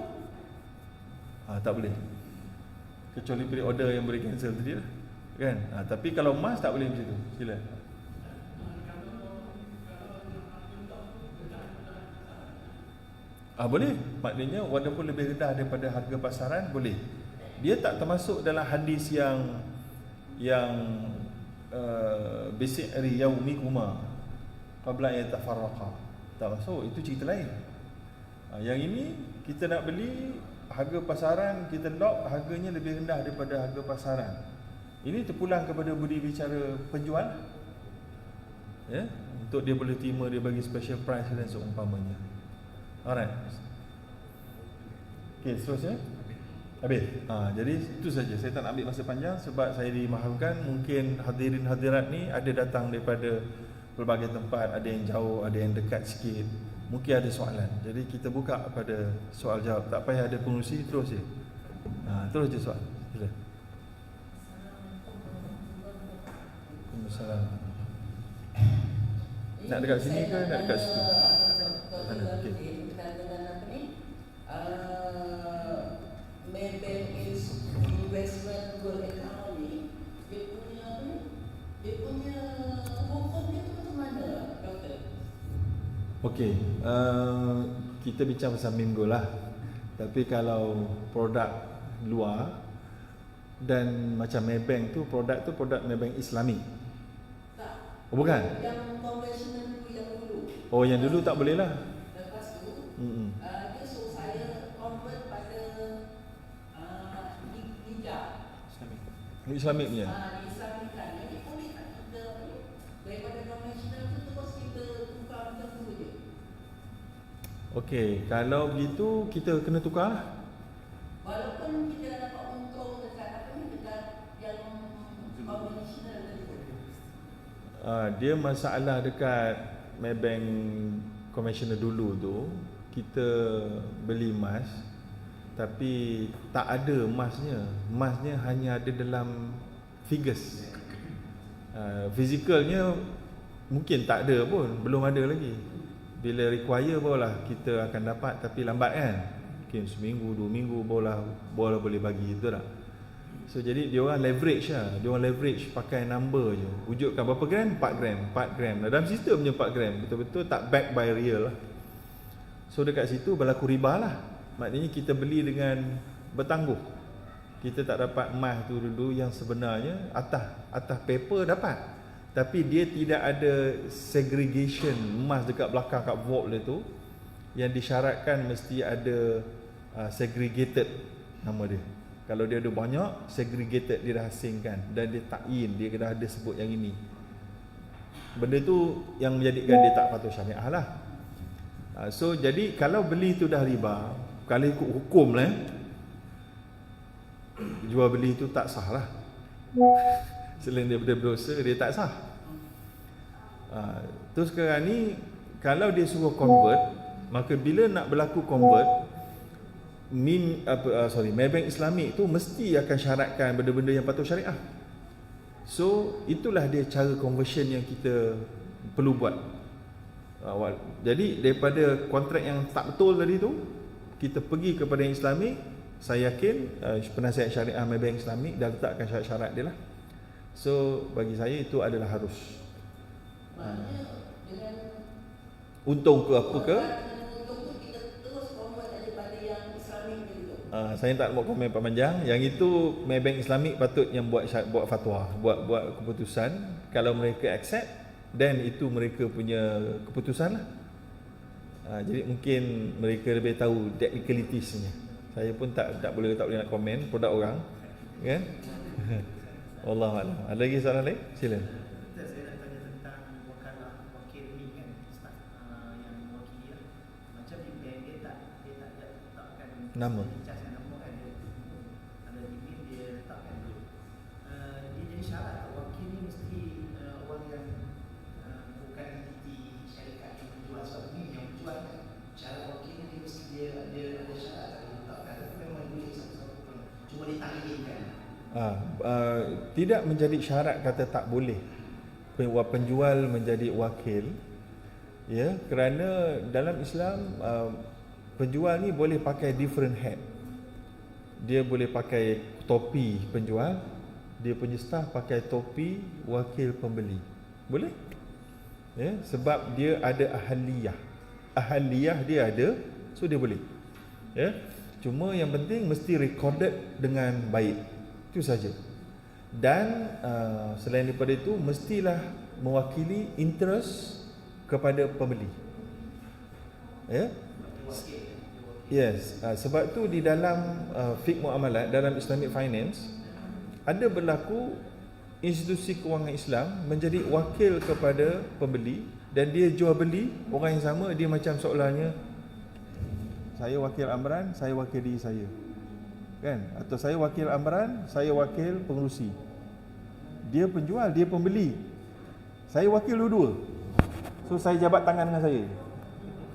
tak boleh. Kecuali beri order yang boleh cancel tadi lah. Kan? Tapi kalau emas tak boleh macam tu. Sila. Boleh. Maknanya walaupun lebih rendah daripada harga pasaran, boleh. Dia tak termasuk dalam hadis yang basic ari yaumikuma qabla an yatafarraqa. Tak masuk, itu cerita lain. Yang ini kita nak beli harga pasaran, kita lock harganya lebih rendah daripada harga pasaran. Ini terpulang kepada budi bicara penjual. Ya, untuk dia boleh terima, dia bagi special price dan seumpamanya. Alright. Okey, seterusnya. Habis. Jadi itu saja. Saya tak nak ambil masa panjang sebab saya dimahamkan mungkin hadirin hadirat ni ada datang daripada pelbagai tempat, ada yang jauh, ada yang dekat sikit. Mungkin ada soalan. Jadi kita buka pada soal jawab. Tak payah ada pengurusi, terus je. Terus je soal. Sila. Waalaikumsalam. Nak dekat sini ke nak dekat situ? Sana, okey. Maybank is investment gold economy. Dia punya hukumnya tu macam mana, doktor? Okey, kita bincang pasal meme gold lah. Tapi kalau produk luar dan macam Maybank tu produk Maybank Islami. Tak. Oh bukan? Yang konvensional dulu, yang dulu. Oh yang dulu tak boleh lah. Lepas tu, dia suruh saya convert pada hijab. Islamik punya. Diislamikan. Jadi boleh tak kita daripada konvensional tu terus kita tukar macam tu je? Okey, kalau begitu kita kena tukar lah. Walaupun kita dah dapat untung dekat apa ni, dekat yang konvensional tadi tu. Dia masalah dekat Maybank konvensional dulu tu, kita beli emas tapi tak ada emasnya. Emasnya hanya ada dalam figures. Fizikalnya mungkin tak ada pun, belum ada lagi. Bila require barulah kita akan dapat, tapi lambat kan. Mungkin seminggu, 2 minggu barulah boleh bagi, betul tak? So jadi dia orang leverage lah. Dia orang leverage pakai number je. Wujudkan berapa gram? 4 gram. 4 gram. Dalam sistemnya 4 gram. Betul-betul tak back by real lah. So dekat situ berlaku riba lah. Maknanya kita beli dengan bertangguh. Kita tak dapat emas tu dulu yang sebenarnya atas paper dapat. Tapi dia tidak ada segregation emas dekat belakang kat vault dia tu. Yang disyaratkan mesti ada segregated nama dia. Kalau dia ada banyak, segregated dia dah asingkan. Dan dia takyin, dia dah ada sebut yang ini. Benda tu yang menjadikan dia tak patut syariah lah. So jadi kalau beli tu dah riba, kalau ikut hukum lah, jual beli tu tak sah lah. Selain daripada berdosa, dia tak sah. Terus sekarang ni, kalau dia suruh convert, maka bila nak berlaku convert, Maybank Islamic tu mesti akan syaratkan benda-benda yang patut syariah. So itulah dia cara conversion yang kita perlu buat. Jadi daripada kontrak yang tak betul tadi tu, kita pergi kepada yang Islamic. Saya yakin penasihat syariah Maybank Islamic dah letakkan syarat-syarat dia lah. So bagi saya itu adalah harus. Maknanya dengan untung ke apa ke, untung tu kita terus convert daripada yang Islamic tadi tu. saya tak nak buat komen panjang. Yang itu Maybank Islamic patut yang buat fatwa, buat keputusan. Kalau mereka accept, then itu mereka punya keputusan lah. Jadi mungkin mereka lebih tahu technicalitiesnya. Saya pun tak boleh nak komen produk orang, kan? Wallahu a'lam. Ada lagi soalan lain? Silakan. Saya nak tanya tentang wakil ni kan, staf yang mewakili lah. Macam di bank dia tak letakkan Nama. Cara nama kan dia. Kalau di bank dia letakkan dulu. Dia jadi syarat tak wakil ni mesti orang yang bukan entiti syarikat yang menjual. Sebab ni yang menjual kan. Syarat wakil ni mesti dia ada syarat tak diletakkan. Tapi memang boleh satu-satu pun. Cuma ditanginkan. Tidak menjadi syarat kata tak boleh penjual menjadi wakil, ya, kerana dalam Islam penjual ni boleh pakai different hat. Dia boleh pakai topi penjual, dia punya staff pakai topi wakil pembeli, boleh, ya, sebab dia ada ahliyah dia ada, so dia boleh, ya. Cuma yang penting mesti recorded dengan baik, itu saja. Dan selain daripada itu mestilah mewakili interest kepada pembeli, ya. Yes, sebab tu di dalam fiqh muamalat, dalam Islamic finance ada berlaku institusi kewangan Islam menjadi wakil kepada pembeli, dan dia jual beli orang yang sama. Dia macam seolahnya saya wakil Amran, saya wakil diri saya, kan? Atau saya wakil Amran, saya wakil pengerusi. Dia penjual, dia pembeli, saya wakil dua-dua. So saya jabat tangan dengan saya,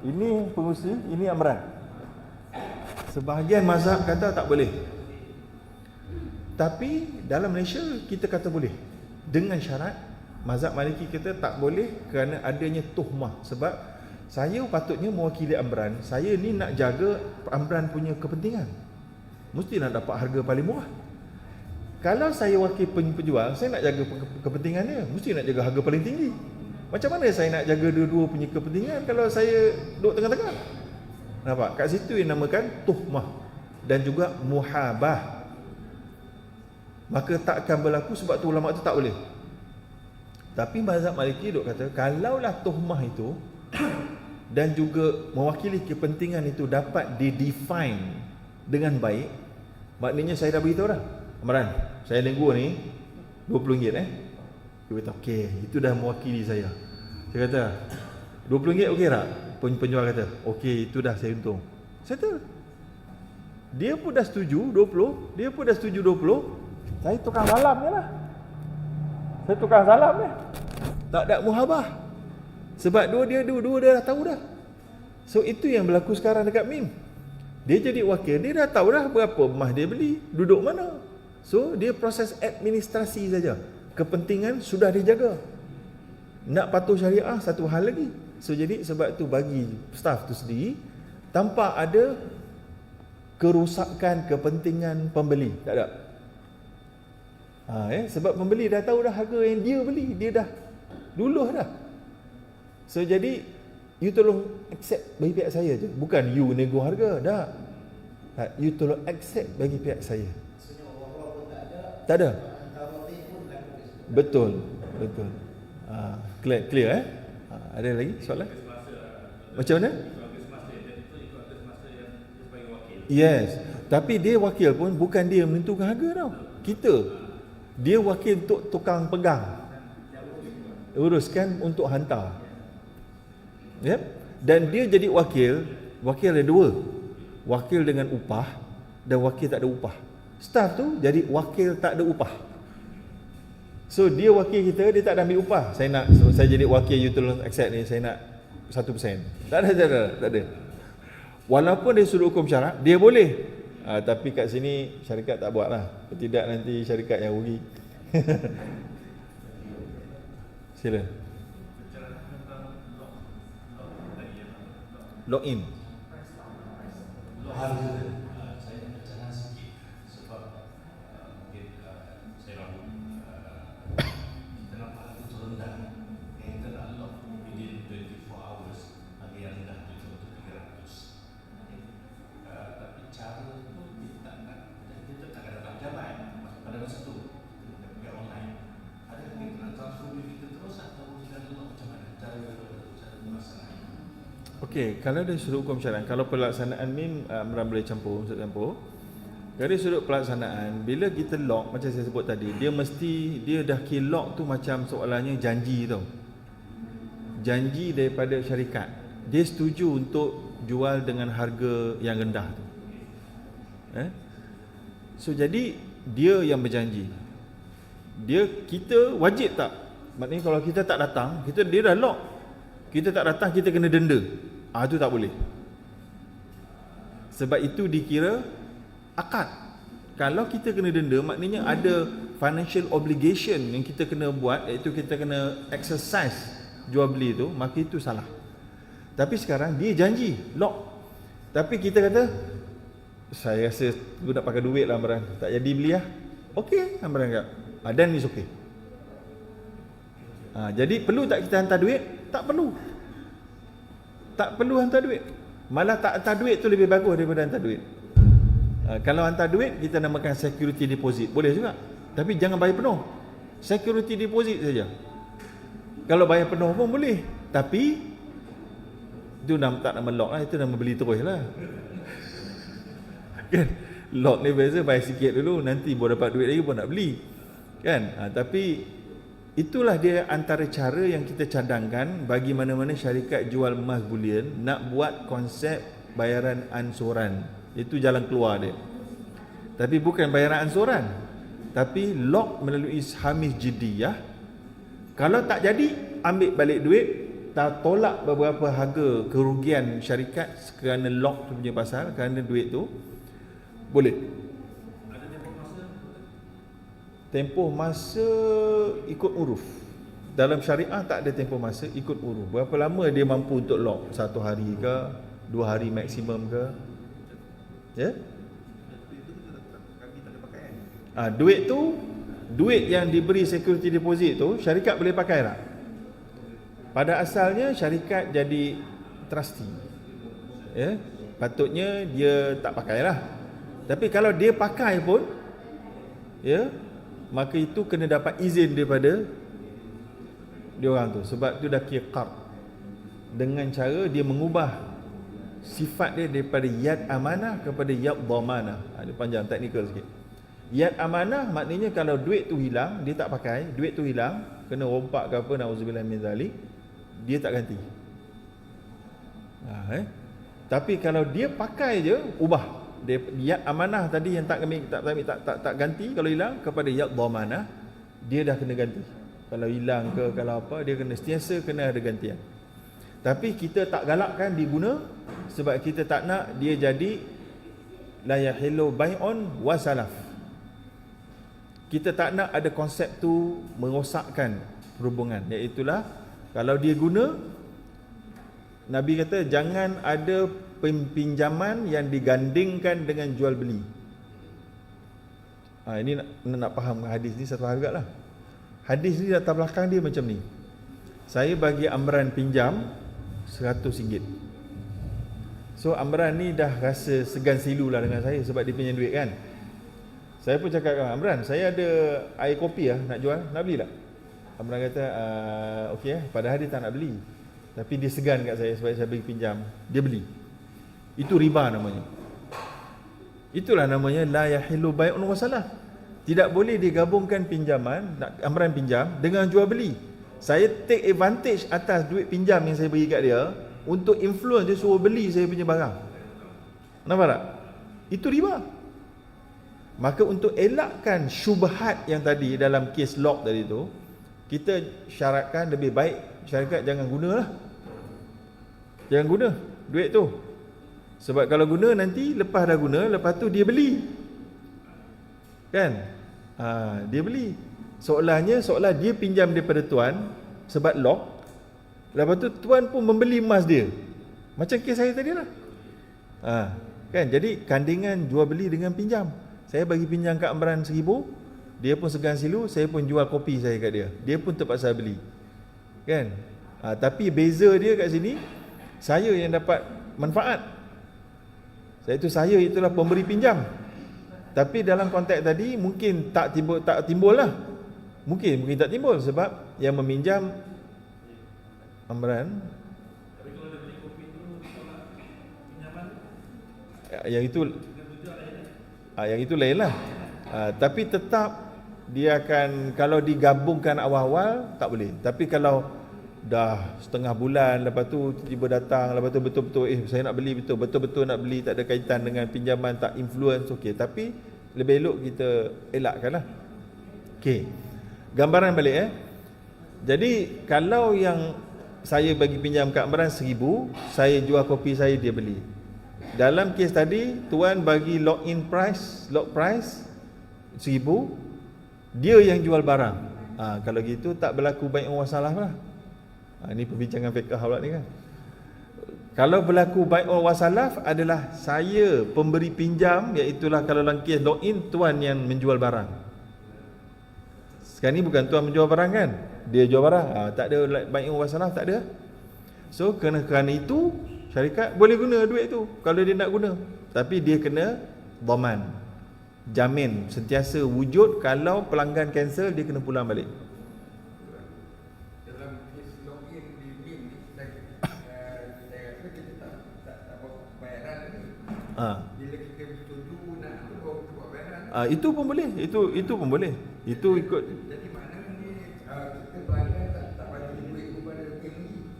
ini pengerusi, ini Amran. Sebahagian mazhab kata tak boleh, tapi dalam Malaysia kita kata boleh, dengan syarat. Mazhab Maliki kita tak boleh kerana adanya tuhmah. Sebab saya patutnya mewakili Amran, saya ni nak jaga Amran punya kepentingan, mesti nak dapat harga paling murah. Kalau saya wakil penjual, saya nak jaga kepentingan dia, mesti nak jaga harga paling tinggi. Macam mana saya nak jaga dua-dua punya kepentingan kalau saya duduk tengah-tengah? Nampak? Kat situ yang namakan tuhmah dan juga muhabah. Maka tak akan berlaku, sebab tu ulama tu tak boleh. Tapi mazhab Maliki duk kata, kalaulah tuhmah itu dan juga mewakili kepentingan itu dapat didefine dengan baik, maknanya saya dah beritahu dah, Amran, saya nego ni RM20, Dia kata okey, itu dah mewakili saya. Saya kata RM20 okey tak? Penjual kata okey, itu dah saya untung, settle. Dia pun dah setuju 20, dia pun dah setuju 20. Saya tukang salam je lah. Saya tukang salam je, tak ada muhabah. Sebab dua-dua dia dah tahu dah. So itu yang berlaku sekarang dekat MIM. Dia jadi wakil, dia dah tahu dah berapa emas dia beli, duduk mana. So dia proses administrasi saja, kepentingan sudah dijaga. Nak patuh syariah satu hal lagi. So jadi sebab tu bagi staff tu sendiri, tanpa ada kerusakan kepentingan pembeli, tak ada. Sebab pembeli dah tahu dah harga yang dia beli, dia dah duluh dah. So jadi you tolong accept bagi pihak saya je, bukan you nego harga dah. You tolong accept bagi pihak saya. Tak ada. Betul. Clear ada lagi soalan? Macam mana? Yes, tapi dia wakil pun bukan dia menentukan harga tau. Kita, dia wakil untuk tukang pegang, uruskan untuk hantar. Yep. Dan dia jadi wakil ada dua, wakil dengan upah dan wakil tak ada upah. Staff tu jadi wakil tak ada upah. So dia wakil kita, dia tak ada ambil upah. Saya jadi wakil, you tolong accept ni, saya nak 1%. Tak ada. Walaupun dia suruh hukum syarak, dia boleh. Tapi kat sini syarikat tak buat lah. Tidak nanti syarikat yang rugi. Sila. Login. Saya nak bicara sikit sebab mungkin saya ragu kita nampak harga tu rendah, kita nak lock within 24 hours, harga yang rendah tu contoh 300. Tapi cara tu kita tak akan dapat jabat pada masa tu, kita pergi online. Adakah kita nak transfer duit kita terus atau kita lock macam mana cara melaksanakan? Okey, kalau dari sudut hukum syariat, kalau pelaksanaan ni Amran boleh campur, Ustaz campur. Dari sudut pelaksanaan, bila kita lock macam saya sebut tadi, dia dah kira lock tu macam soalannya janji tau. Janji daripada syarikat. Dia setuju untuk jual dengan harga yang rendah tu. So jadi dia yang berjanji. Kita wajib tak? Maknanya kalau kita tak datang, dia dah lock. Kita tak datang, kita kena denda. Itu tak boleh. Sebab itu dikira akad. Kalau kita kena denda, maknanya ada financial obligation yang kita kena buat, iaitu kita kena exercise jual beli tu, maka itu salah. Tapi sekarang dia janji lock. Tapi kita kata, saya rasa aku nak pakai duit lah Amran, tak jadi beli lah. Okey Amran kata, dan is okey. Jadi perlu tak kita hantar duit? Tak perlu. Tak perlu hantar duit. Malah tak hantar duit tu lebih bagus daripada hantar duit. Kalau hantar duit, kita namakan security deposit. Boleh juga. Tapi jangan bayar penuh. Security deposit saja. Kalau bayar penuh pun boleh. Tapi itu tak nama lock lah. Itu nama beli terus lah. Kan? Lock ni biasa bayar sikit dulu. Nanti baru dapat duit lagi pun nak beli. Kan? Tapi itulah dia antara cara yang kita cadangkan bagi mana-mana syarikat jual emas bullion nak buat konsep bayaran ansuran. Itu jalan keluar dia. Tapi bukan bayaran ansuran, tapi lock melalui hamis jiddiyah. Kalau tak jadi, ambil balik duit, tak tolak beberapa harga kerugian syarikat kerana lock tu punya pasal, kerana duit tu boleh. Tempoh masa ikut uruf. Dalam syariah tak ada tempoh masa, ikut uruf. Berapa lama dia mampu untuk lock? 1 hari ke? 2 hari maksimum ke? Ya? Duit yang diberi security deposit tu syarikat boleh pakai tak? Pada asalnya syarikat jadi trustee. Ya? Patutnya dia tak pakailah. Tapi kalau dia pakai pun, ya, maka itu kena dapat izin daripada dia orang tu. Sebab tu dah kira qard. Dengan cara dia mengubah sifat dia daripada yad amanah kepada yad dhamanah. Dia panjang, teknikal sikit. Yad amanah maknanya kalau duit tu hilang, dia tak pakai, duit tu hilang, kena rompak ke apa, nauzubillah min zalik, dia tak ganti. Tapi kalau dia pakai je, ubah dia, yad amanah tadi yang tak ganti, kalau hilang, kepada yad dhamanah, dia dah kena ganti. Kalau hilang ke, kalau apa, dia kena sentiasa kena ada gantian. Tapi kita tak galakkan diguna, sebab kita tak nak dia jadi la yahillu bai'un wa salaf. Kita tak nak ada konsep tu merosakkan perhubungan. Iaitulah kalau dia guna, Nabi kata jangan ada pinjaman yang digandingkan dengan jual beli. Ini nak faham hadis ni satu hal jugalah. Hadis ni latar belakang dia macam ni. Saya bagi Amran pinjam RM100. So Amran ni dah rasa segan silu lah dengan saya sebab dia pinjam duit kan. Saya pun cakap dengan Amran, saya ada air kopi nak jual, nak beli tak? Amran kata okey padahal dia tak nak beli. Tapi dia segan kat saya sebab saya bagi pinjam, dia beli. Itu riba namanya. Itulah namanya la yahillu bai'un wa salaf. Tidak boleh digabungkan pinjaman, Amran pinjam dengan jual beli. Saya take advantage atas duit pinjam yang saya bagi kat dia untuk influence dia suruh beli saya punya barang. Nampak tak? Itu riba. Maka untuk elakkan syubhat yang tadi dalam kes lock tadi tu, kita syaratkan lebih baik syarikat jangan gunalah. Jangan guna duit tu. Sebab kalau guna nanti lepas dah guna, lepas tu dia beli. Kan? Dia beli. Seolah dia pinjam daripada tuan sebab lock. Lepas tu tuan pun membeli emas dia. Macam kes saya tadi lah. Kan? Jadi kandingan jual beli dengan pinjam. Saya bagi pinjam kat Amran 1,000, dia pun segan silu, saya pun jual kopi saya kat dia. Dia pun terpaksa beli. Kan? Tapi beza dia kat sini, saya yang dapat manfaat. Saya itulah pemberi pinjam. Tapi dalam konteks tadi mungkin tak timbul lah. Mungkin tak timbul sebab yang meminjam Amran. Tapi kalau dia beli kopi tu yang itu lain lah. Tapi tetap dia akan, kalau digabungkan awal-awal tak boleh. Tapi kalau dah setengah bulan, lepas tu tiba datang, lepas tu betul-betul saya nak beli, betul-betul nak beli, tak ada kaitan dengan pinjaman, tak influence, okey. Tapi lebih elok kita elakkan lah. Okey, gambaran balik Jadi kalau yang saya bagi pinjam kad gambaran 1,000, saya jual kopi saya, dia beli. Dalam kes tadi, tuan bagi lock price 1,000, dia yang jual barang. Kalau gitu tak berlaku bai'un wa salaf lah. Ini perbincangan fiqh pula ni kan. Kalau berlaku bai'un wa salaf adalah saya pemberi pinjam, iaitulah kalau dalam kes lock in, tuan yang menjual barang. Sekarang ni bukan tuan menjual barang kan, dia jual barang. Tak ada bai'un wa salaf, tak ada. So kerana itu syarikat boleh guna duit tu kalau dia nak guna, tapi dia kena dhaman, jamin sentiasa wujud. Kalau pelanggan cancel, dia kena pulang balik. Dalam kes login di BIM ni, saya rasa kita tak buat bayaran ni. Bila kita setuju nak tu baru buat bayaran. Itu pun boleh, itu pun boleh. Itu ikut. Jadi maknanya ni kita pelanggan tak bagi duit kepada BIM ni.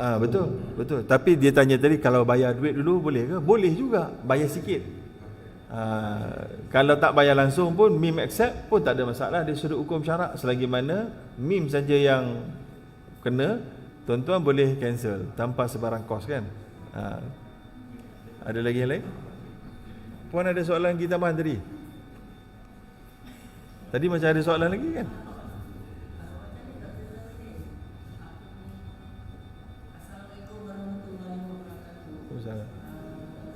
Betul. Tapi dia tanya tadi kalau bayar duit dulu boleh ke? Boleh juga, bayar sikit. Kalau tak bayar langsung pun MIM accept pun tak ada masalah dari sudut hukum syarak, selagi mana MIM saja yang kena, tuan-tuan boleh cancel tanpa sebarang kos kan. Ada lagi yang lain? Puan ada soalan lagi tambahan tadi? Tadi macam ada soalan lagi kan? Assalamualaikum warahmatullahi wabarakatuh. Saya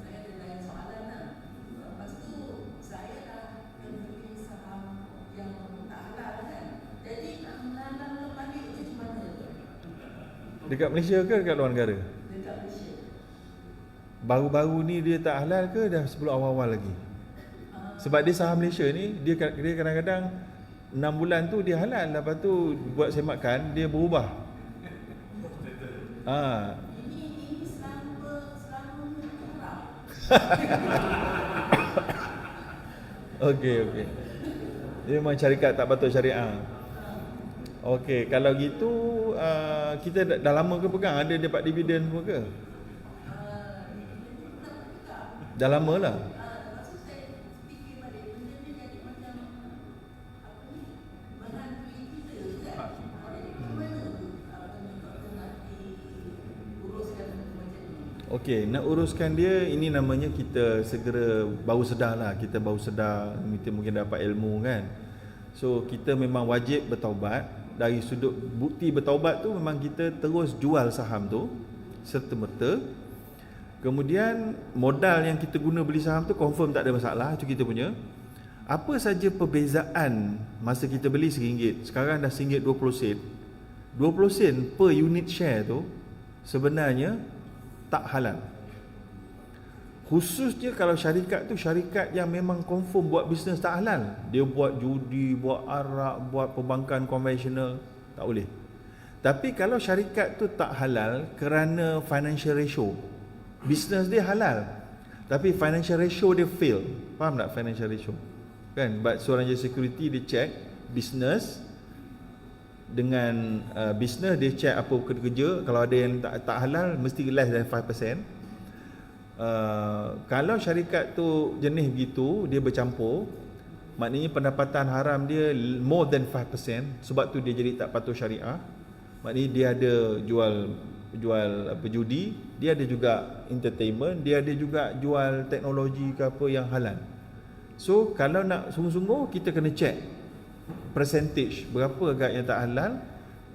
Saya ada tanya soalan lah. Lepas tu saya dah membeli saham yang tak halal kan. Jadi nak menanam balik tu macam mana? dekat Malaysia ke dekat luar negara? Dekat Malaysia. Baru-baru ni dia tak halal ke dah sebelum awal-awal lagi? Sebab dia saham Malaysia ni, dia kadang-kadang 6 bulan tu dia halal, lepas tu buat semakan dia berubah. Ini selama kurang. Okey. Dia memang syarikat tak patut syariah. Okey, kalau gitu kita dah lama ke pegang, ada dapat dividen semua ke? Dah lama lah. Maksud saya fikir balik, benda ni jadi macam apa ni, menghantui kita kan. Jadi bagaimana tu nak diuruskan macam ni? Okey, nak uruskan dia, ini namanya kita segera baru sedar lah. Kita baru sedar, kita mungkin dapat ilmu kan. So kita memang wajib bertaubat. Dari sudut bukti bertaubat tu, memang kita terus jual saham tu serta-merta. Kemudian modal yang kita guna beli saham tu confirm tak ada masalah, itu kita punya. Apa saja perbezaan masa kita beli RM1, sekarang dah RM1.20. 20 sen per unit share tu sebenarnya tak halal. Khususnya kalau syarikat tu syarikat yang memang confirm buat bisnes tak halal. Dia buat judi, buat arak, buat perbankan konvensional, tak boleh. Tapi kalau syarikat tu tak halal kerana financial ratio, bisnes dia halal tapi financial ratio dia fail. Faham tak financial ratio? Kan, but seorang je security dia check bisnes dengan bisnes, dia check apa kerja. Kalau ada yang tak halal mesti less than 5%. Kalau syarikat tu jenis begitu, dia bercampur, maknanya pendapatan haram dia more than 5%. Sebab tu dia jadi tak patuh syariah. Maknanya dia ada jual apa, judi, dia ada juga entertainment, dia ada juga jual teknologi ke apa yang halal. So kalau nak sungguh-sungguh, kita kena check percentage berapa agak yang tak halal.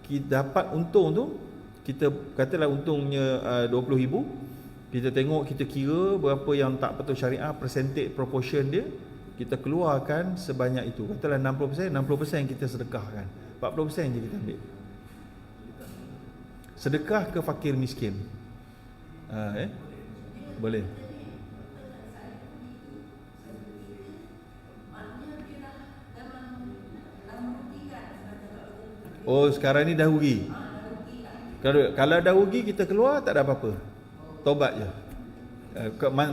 Kita dapat untung tu, kita katalah untungnya 20,000, kita tengok, kita kira berapa yang tak patuh syariah, percentage proportion dia, kita keluarkan sebanyak itu. Katalah 60%, 60% kita sedekahkan, 40% je kita ambil. Sedekah ke fakir miskin. Boleh. Oh, sekarang ni dah rugi. Kalau dah rugi, kita keluar tak ada apa-apa. Taubat je.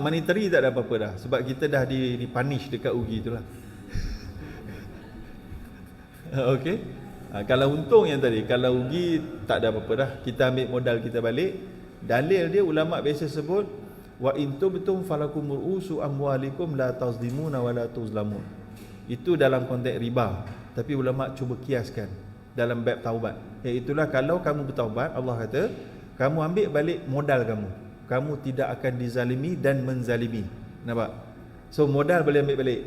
Monetary tak ada apa-apa dah, sebab kita dah dipunish dekat UGI itulah. Okey. Kalau untung yang tadi, kalau rugi tak ada apa-apa dah, kita ambil modal kita balik. Dalil dia ulama biasa sebut wa in tubtum falakum ru'usu amwalikum la tazlimuna wa la tuzlamun. Itu dalam konteks riba, tapi ulama cuba kiaskan dalam bab taubat. Iaitulah kalau kamu bertaubat, Allah kata kamu ambil balik modal kamu tidak akan dizalimi dan menzalimi. Nampak? So modal boleh ambil balik,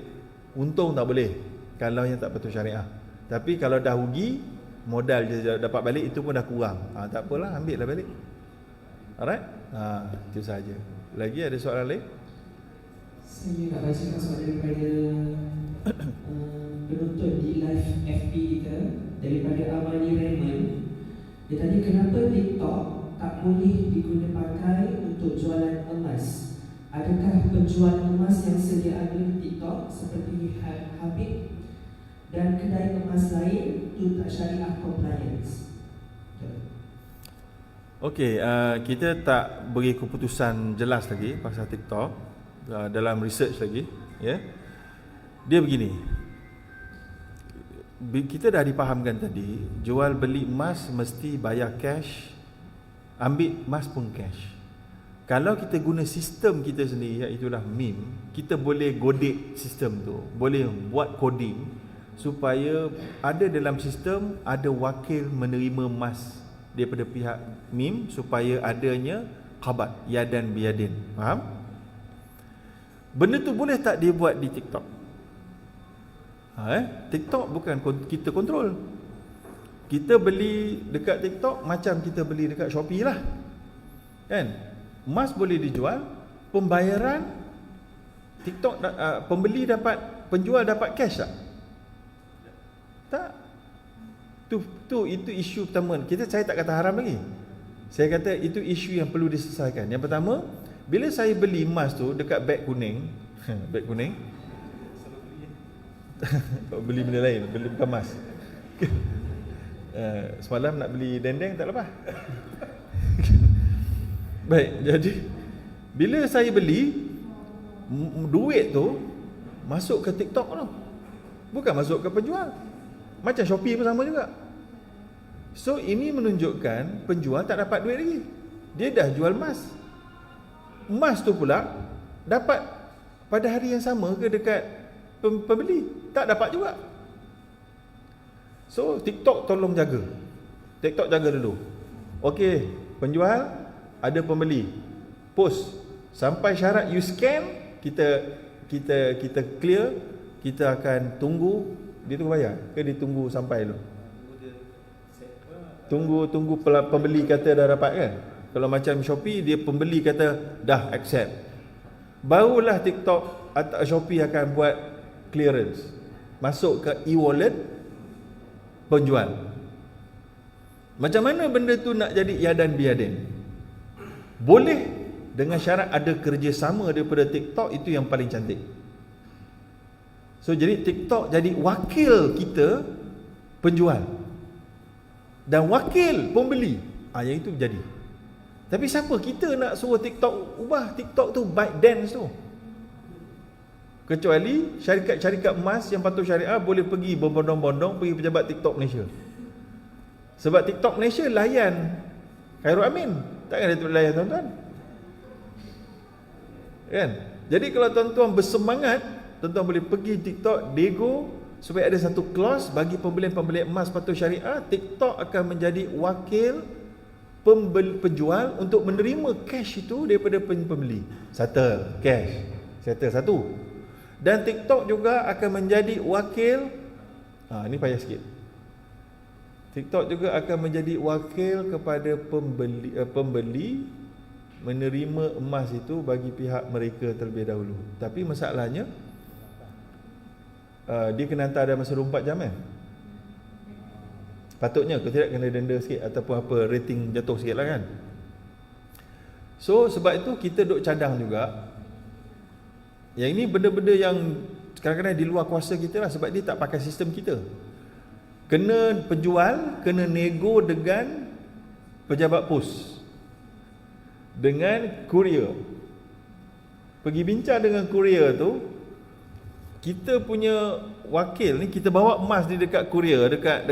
untung tak boleh kalau yang tak patuh syariah. Tapi kalau dah rugi, modal je dapat balik, itu pun dah kurang. Tak apalah, ambil lah balik. Alright? Itu saja. Lagi ada soalan lain? Saya nak bacakan soalan daripada penonton di live FB kita, daripada Amani Raymond. Dia tanya kenapa TikTok tak boleh diguna pakai untuk jualan emas. Adakah penjual emas yang sedia ada di TikTok seperti Habib dan kedai emas lain itu tak syariah compliance? Okey, kita tak beri keputusan jelas lagi pasal TikTok dalam research lagi, ya. Dia begini. Kita dah dipahamkan tadi, jual beli emas mesti bayar cash, ambil emas pun cash. Kalau kita guna sistem kita sendiri, iaitulah MIM, kita boleh godek sistem tu, boleh buat coding supaya ada dalam sistem ada wakil menerima emas daripada pihak MIM supaya adanya qabat, yadan biyadin. Faham? Benda tu boleh tak dia buat di TikTok? TikTok bukan kita kontrol. Kita beli dekat TikTok macam kita beli dekat Shopee lah, kan? Emas boleh dijual, pembayaran TikTok, pembeli dapat, penjual dapat cash tak? Tak. Itu isu pertama. Saya tak kata haram lagi. Saya kata itu isu yang perlu diselesaikan. Yang pertama, bila saya beli emas tu dekat beg kuning, beg kuning, beli benda lain, beli bukan emas. Semalam nak beli dendeng tak lepas. Baik, jadi bila saya beli, duit tu masuk ke TikTok tu, bukan masuk ke penjual. Macam Shopee pun sama juga. So ini menunjukkan penjual tak dapat duit lagi. Dia dah jual emas. Emas tu pula dapat pada hari yang sama ke dekat pembeli? Tak dapat juga. So TikTok tolong jaga. TikTok jaga dulu. Okey, penjual ada pembeli, post sampai syarat you scan, kita clear, kita akan tunggu. Dia tunggu bayar ke dia tunggu sampai dulu? Tunggu pembeli kata dah dapat, kan? Kalau macam Shopee, dia pembeli kata dah accept, barulah TikTok atau Shopee akan buat clearance, masuk ke e-wallet penjual. Macam mana benda tu nak jadi yadan biadin? Boleh dengan syarat ada kerjasama daripada TikTok, itu yang paling cantik. So jadi TikTok jadi wakil kita penjual dan wakil pembeli. Yang itu jadi. Tapi siapa kita nak suruh TikTok ubah TikTok tu ByteDance tu? Kecuali syarikat-syarikat emas yang patuh syariah boleh pergi berbondong-bondong pergi pejabat TikTok Malaysia. Sebab TikTok Malaysia layan Khairul Amin, takkan dia layan tuan-tuan, kan? Jadi kalau tuan-tuan bersemangat, tuan-tuan boleh pergi TikTok, Dego, supaya ada satu clause bagi pembelian emas patuh syariah. TikTok akan menjadi wakil penjual untuk menerima cash itu daripada pembeli. Settle cash, settle satu. Dan TikTok juga akan menjadi wakil, ini payah sikit. TikTok juga akan menjadi wakil kepada pembeli menerima emas itu bagi pihak mereka terlebih dahulu. Tapi masalahnya dia kena hantar dalam masa 24 jam, kan? Patutnya kalau tidak kena denda sikit ataupun apa, rating jatuh sikit lah, kan? So sebab itu kita duk cadang juga. Yang ini benda-benda yang kadang-kadang di luar kuasa kita lah, sebab dia tak pakai sistem kita. Kena penjual kena nego dengan pejabat pos, dengan kurier. pergi bincang dengan kurier tu, kita punya wakil ni, kita bawa emas ni dekat kurier, dekat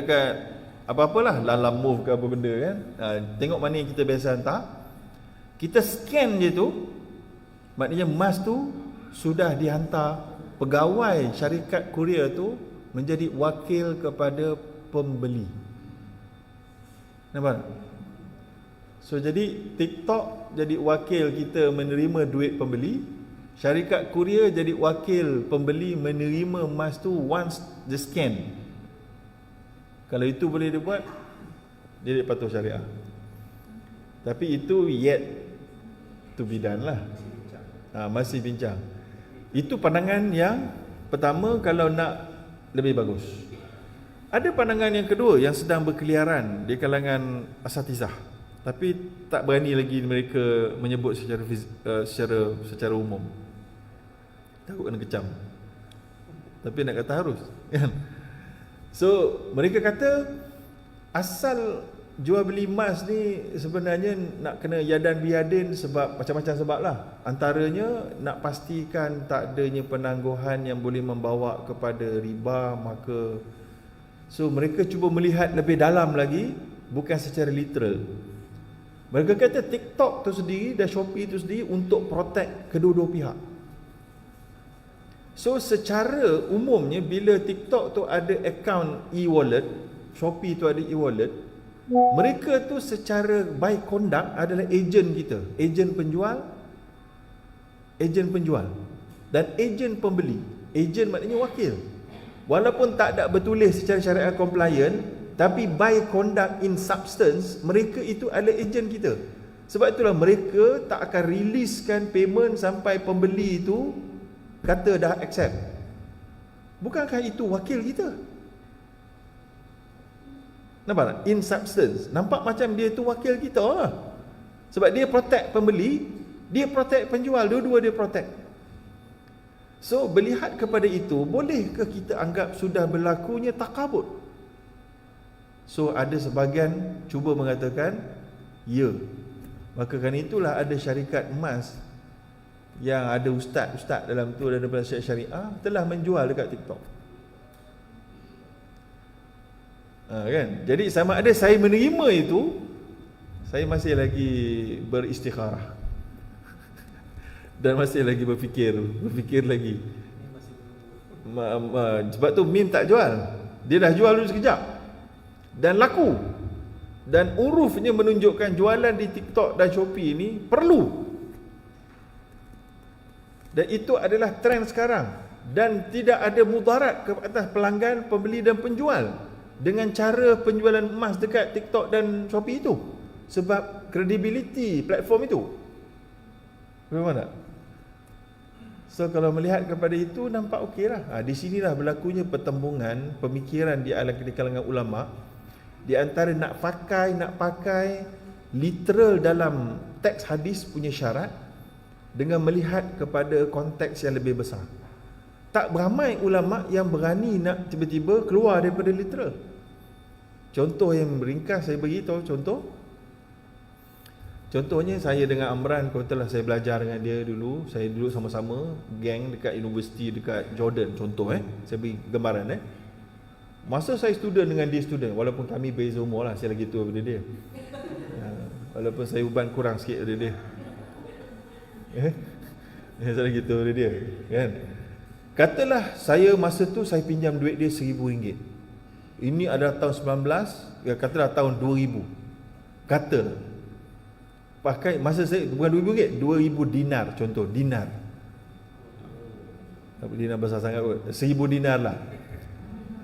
apa-apalah, Lalamove ke apa benda kan, tengok mana yang kita biasa hantar, kita scan je tu, maknanya emas tu sudah dihantar, pegawai syarikat kurier tu menjadi wakil kepada pembeli. Nampak? So jadi TikTok jadi wakil kita menerima duit pembeli, syarikat kurier jadi wakil pembeli menerima emas tu once the scan. Kalau itu boleh dibuat, dia patuh syariah. Tapi itu yet to be done lah. Masih bincang. Itu pandangan yang pertama kalau nak lebih bagus. Ada pandangan yang kedua yang sedang berkeliaran di kalangan asatizah, tapi tak berani lagi mereka menyebut secara umum. Takut kena kecam. Tapi nak kata harus, kan? So mereka kata asal jual beli emas ni sebenarnya nak kena yadan biadin sebab macam-macam sebab lah. Antaranya nak pastikan tak adanya penangguhan yang boleh membawa kepada riba, maka so mereka cuba melihat lebih dalam lagi, bukan secara literal. Mereka kata TikTok tu sendiri dan Shopee tu sendiri untuk protect kedua-dua pihak. So secara umumnya bila TikTok tu ada account e-wallet, Shopee tu ada e-wallet, mereka tu secara by conduct adalah ejen kita, ejen penjual dan ejen pembeli. Ejen maknanya wakil. Walaupun tak ada bertulis secara syariah compliant, tapi by conduct in substance, mereka itu adalah ejen kita. Sebab itulah mereka tak akan releasekan payment sampai pembeli itu kata dah accept. Bukankah itu wakil kita? Nampak tak? In substance, nampak macam dia tu wakil kita lah. Sebab dia protect pembeli, dia protect penjual, dua-dua dia protect. So melihat kepada itu, bolehkah kita anggap sudah berlakunya takabut? So ada sebahagian cuba mengatakan ya. Maka kerana itulah ada syarikat emas yang ada ustaz-ustaz dalam tu dan daripada syariah telah menjual dekat TikTok. Kan? Jadi sama ada saya menerima itu, saya masih lagi beristikharah dan masih lagi berfikir lagi. Sebab tu meme tak jual. Dia dah jual dulu sekejap dan laku. Dan urufnya menunjukkan jualan di TikTok dan Shopee ni perlu. Dan itu adalah trend sekarang. Dan tidak ada mudarat ke atas pelanggan, pembeli dan penjual dengan cara penjualan emas dekat TikTok dan Shopee itu. Sebab credibility platform itu. Bagaimana? So kalau melihat kepada itu, nampak okey lah. Di sinilah berlakunya pertembungan pemikiran di kalangan ulama. Di antara nak pakai literal dalam teks hadis punya syarat dengan melihat kepada konteks yang lebih besar. Tak beramai ulama yang berani nak tiba-tiba keluar daripada literal. Contoh yang ringkas saya bagi tahu contohnya saya dengan Amran, contohlah saya belajar dengan dia dulu, saya dulu sama-sama geng dekat universiti dekat Jordan, contoh saya bagi gambaran masa saya student dengan dia student, walaupun kami beza umur lah, saya lagi tua daripada dia. Walaupun saya uban kurang sikit daripada dia. Saya lagi tua daripada dia, kan? Katalah saya masa tu saya pinjam duit dia RM1,000. Ini adalah tahun 19, katalah tahun 2000. Kata pakai masa saya bukan RM2,000, RM2,000 dinar, contoh dinar. Tak boleh dinar besar sangat kot. 1000 dinar lah.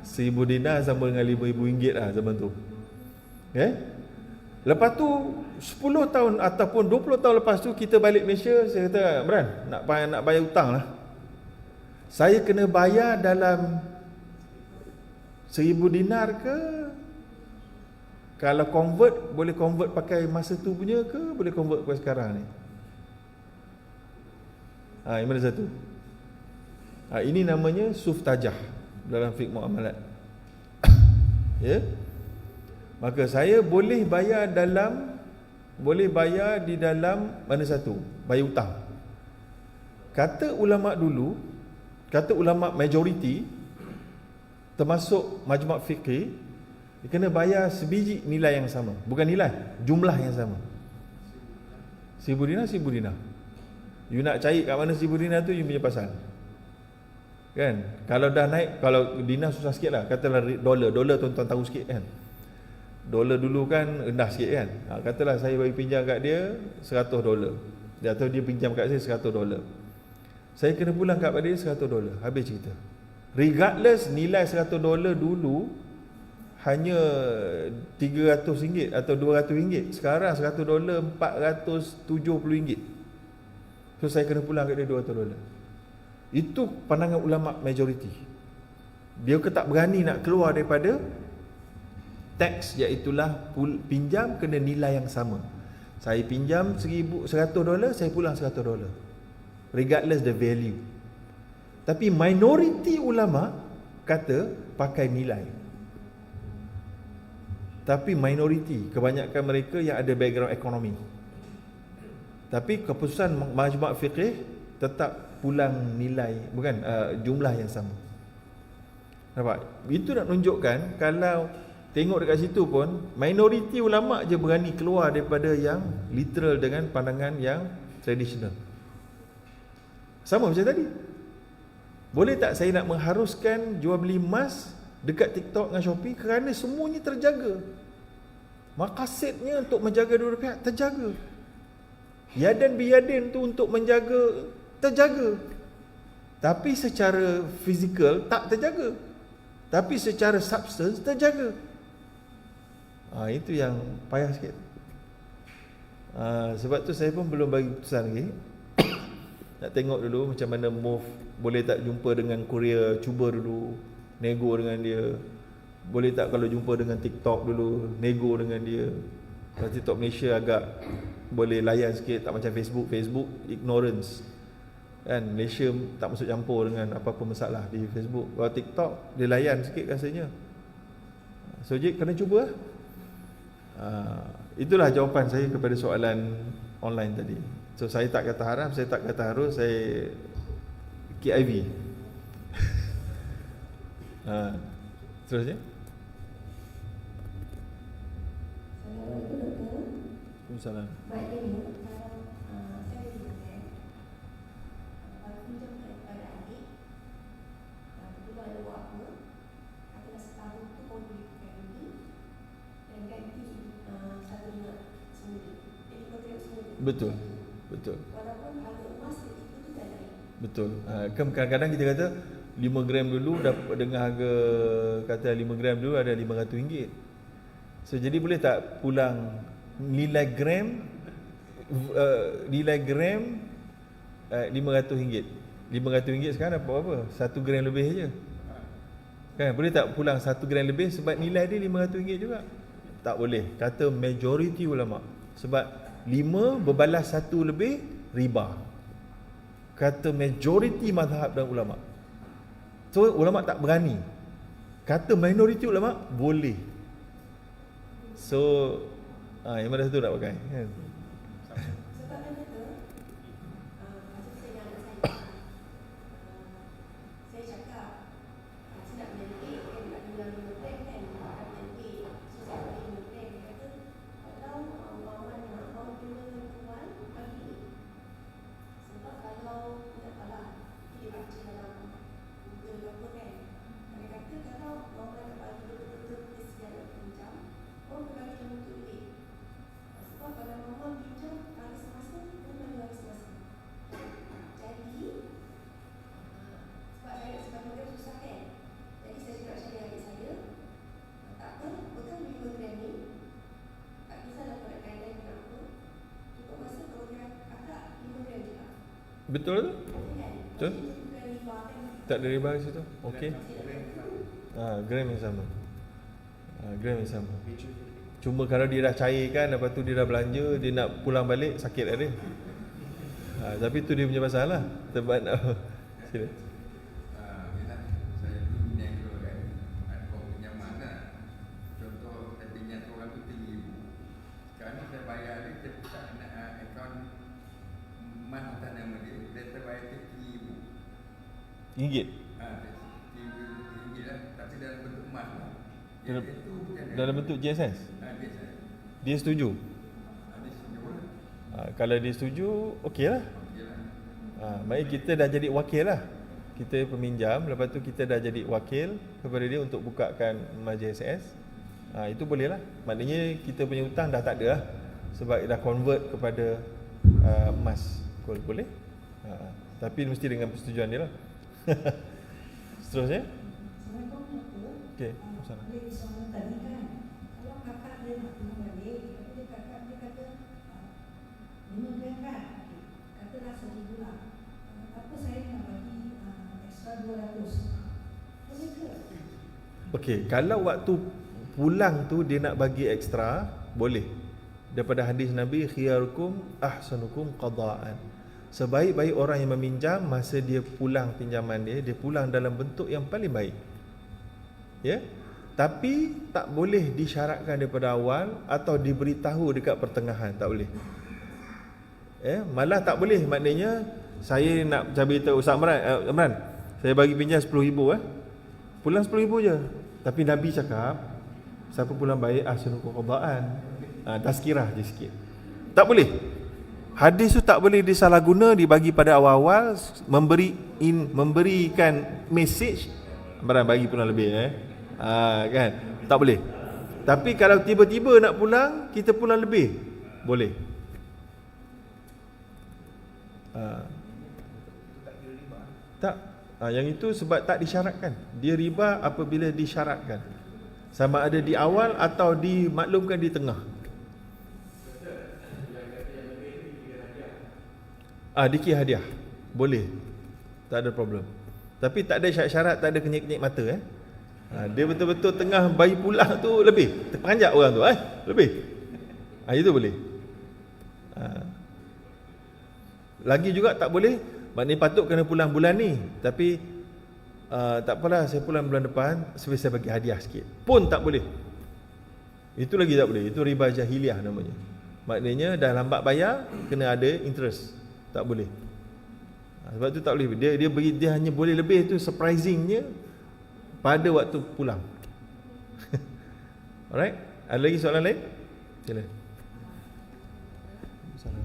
1000 dinar sama dengan RM5,000 lah zaman tu. Lepas tu 10 tahun ataupun 20 tahun lepas tu kita balik Malaysia, saya kata, Amran, nak bayar hutang lah. Saya kena bayar dalam 1000 dinar ke? Kalau convert, boleh convert pakai masa tu punya ke? Boleh convert pakai sekarang ni? Yang mana satu? Ini namanya suftajah dalam fiqh muamalat. Ya? Maka saya boleh bayar di dalam mana satu? Bayar hutang. kata ulama dulu, kata ulama majoriti termasuk majma' fiqh, dia kena bayar sebiji nilai yang sama. Bukan nilai, jumlah yang sama. 1000 dinar, 1000 dinar. You nak cari kat mana 1000 dinar tu, you punya pasal. Kan? Kalau dah naik, kalau dinar susah sikit lah. Katalah dolar tuan-tuan tahu sikit kan. Dolar dulu kan rendah sikit kan. Katalah saya bagi pinjam kat dia $100. Atau dia pinjam kat saya $100. Saya kena pulang kat dia $100. Habis cerita. Regardless nilai $100 dulu hanya RM300 atau RM200. Sekarang $100 RM470. So saya kena pulang kat dia $200. Itu pandangan ulama majoriti. Dia tak berani nak keluar daripada teks, iaitulah pinjam kena nilai yang sama. Saya pinjam $100, saya pulang $100. Regardless the value. Tapi minoriti ulama kata pakai nilai. Tapi minoriti, kebanyakan mereka yang ada background ekonomi. Tapi keputusan majma' fiqh tetap pulang nilai, bukan jumlah yang sama. Nampak? Itu nak tunjukkan kalau tengok dekat situ pun minoriti ulama je berani keluar daripada yang literal dengan pandangan yang tradisional. Sama macam tadi. Boleh tak saya nak mengharuskan jual beli emas dekat TikTok dengan Shopee kerana semuanya terjaga. Maqasidnya untuk menjaga dua pihak terjaga. Yadan biyadin tu untuk menjaga terjaga. Tapi secara fizikal tak terjaga. Tapi secara substance terjaga. Itu yang payah sikit. Sebab tu saya pun belum bagi keputusan lagi. Nak tengok dulu macam mana move. Boleh tak jumpa dengan Korea, cuba dulu nego dengan dia. Boleh tak kalau jumpa dengan TikTok dulu, nego dengan dia. Kalau TikTok Malaysia agak boleh layan sikit, tak macam Facebook ignorance kan. Malaysia tak masuk campur dengan apa-apa masalah di Facebook. Kalau TikTok dia layan sikit rasanya. So Jik kena cuba lah. Itulah jawapan saya kepada soalan online tadi. So saya tak kata haram, saya tak kata harus, saya KIV. Terusnya. Assalamualaikum doktor. Waalaikumsalam. Maknanya kalau saya pinjam kalau pinjam kepada adik, tiba ada waktu, katalah setahun tu kau beli pakai ini dan ganti satu sendiri. Jadi kau tengok sendiri. Betul. Walaupun harga emas itu tak lain. Betul. Kadang-kadang kita kata 5 gram dulu dapat dengan harga, kata 5 gram dulu ada RM500. So jadi boleh tak pulang nilai gram RM500. RM500 sekarang dapat apa? 1 gram lebih je. Kan boleh tak pulang 1 gram lebih sebab nilai dia RM500 juga? Tak boleh. Kata majoriti ulama. Sebab 5 berbalas 1 lebih riba. Kata majoriti mazhab dan ulama. So ulama tak berani. Kata minoriti ulama boleh. So yang mana satu nak pakai kan? Sebab kan kata macam saya dengan anak saya cakap saya nak menyelidiki kan nak bilang 5 gram kan nak menyelidiki. So saya bagi 5 gram. Dia kata kalau Muhammad nak mau jumpa dengan tuan pagi. Sebab kalau tak salah dia baca dalam Google apa kan, dia kata kalau Muhammad nak bagi betul-betul kesian nak pinjam, orang bagi dalam bentuk duit. Sebab kalau Muhammad pinjam hari semasa, orang bagi hari semasa. Jadi sebab saya sebab dia susah kan, jadi saya cakap cari adik saya, tak apa, betul 5 gram ni tak kisahlah kau nak kaitan dengan apa, cukup masa kalau dia akak 5 gram je lah. Betul tu? Kan? Betul? Bukan riba kan. Tak ada riba kat situ? Okey. Gram yang sama. Gram yang sama. Cuma kalau dia dah cairkan, lepas tu dia dah belanja, dia nak pulang balik, sakit lah dia. Tapi tu dia punya pasal lah. Sebab nak sila. Saya dulu berniaga kan, kau pinjaman lah. Contoh saya pinjam tu orang tu RM3,000. Sekarang ni saya bayar dia, saya buka akaun emas atas nama dia, dan saya bayar RM1. RM1 lah, tapi dalam bentuk emas lah. Dalam- Itu bukan Dalam bentuk GSS. biasa. Dia setuju. Ada senyum lah. Kalau dia setuju, okey lah. Okey lah. Maksudnya kita dah jadi wakil lah. Kita peminjam, lepas tu kita dah jadi wakil kepada dia untuk bukakan emas GSS. Itu boleh lah. Maknanya kita punya hutang dah tak ada lah, sebab dah convert kepada emas. Boleh. Tapi mesti dengan persetujuan dia lah. Seterusnya. Assalamualaikum Doktor. Okey, masalah. Balik soalan tadi kan, kalau kakak dia nak pinjam balik, tapi dia kakak dia kata 5 gram kan, katalah 1,000 lah. Apa saya nak bagi extra 200? Boleh ke? Okey, kalau waktu pulang tu dia nak bagi ekstra, boleh. Daripada hadis Nabi, khiyarukum ahsanukum qadaan. Sebaik-baik orang yang meminjam, masa dia pulang pinjaman dia pulang dalam bentuk yang paling baik. Ya? Tapi tak boleh disyaratkan daripada awal atau diberitahu dekat pertengahan, tak boleh. Malah tak boleh, maknanya saya nak beritahu Ustaz Imran, saya bagi pinjam 10,000 pulang 10,000 je. Tapi Nabi cakap, siapa pulang baik ahsanukum qadaan. Tazkirah je sikit. Tak boleh. Hadis tu tak boleh disalahguna, dibagi pada awal-awal, memberikan message barang bagi pulang lebih kan. Tak boleh. Tapi kalau tiba-tiba nak pulang, kita pulang lebih, boleh. Tak. Yang itu sebab tak disyaratkan. Dia riba apabila disyaratkan. Sama ada di awal atau dimaklumkan di tengah. Dikir hadiah. Boleh. Tak ada problem. Tapi tak ada syarat-syarat, tak ada kenyek-kenyek mata dia betul-betul tengah bayi pulang tu lebih. Terperanjat orang tu lebih. Itu boleh. Lagi juga tak boleh, maknanya patut kena pulang bulan ni, tapi tak apalah saya pulang bulan depan, saya bagi hadiah sikit. Pun tak boleh. Itu lagi tak boleh. Itu riba jahiliah namanya. Maknanya dah lambat bayar, kena ada interest. Tak boleh. Sebab tu tak boleh. Dia hanya boleh lebih tu surprisingnya pada waktu pulang. Alright? Ada lagi soalan lain? Sila. Soalan.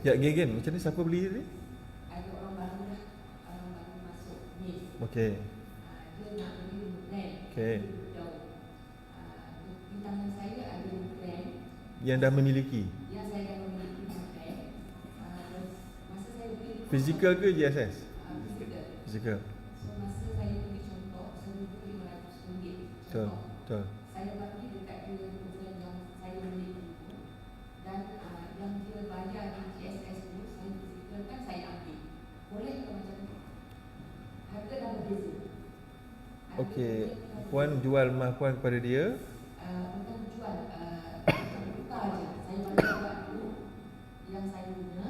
Ya, again. Macam ni siapa beli tadi? Ada orang baru lah, orang baru masuk ni. Okey. Dia nak beli plan. Okey. Di tangan saya ada plan Yang dah memiliki. yang saya dah memiliki plan. Masa saya beli Fizikal ke GSS? physical. Fizikal. So masa saya beli contoh RM1,500. Betul. Betul. Saya bagi dekat dia plan yang saya miliki itu, dan yang dia bayar di GSS tu saya physical kan saya ambil. Boleh ke macam tu? Harga dah berbeza. Okey. Puan jual emas puan kepada dia. Bukan jual, tukar je. Saya bayar buat dulu yang saya guna.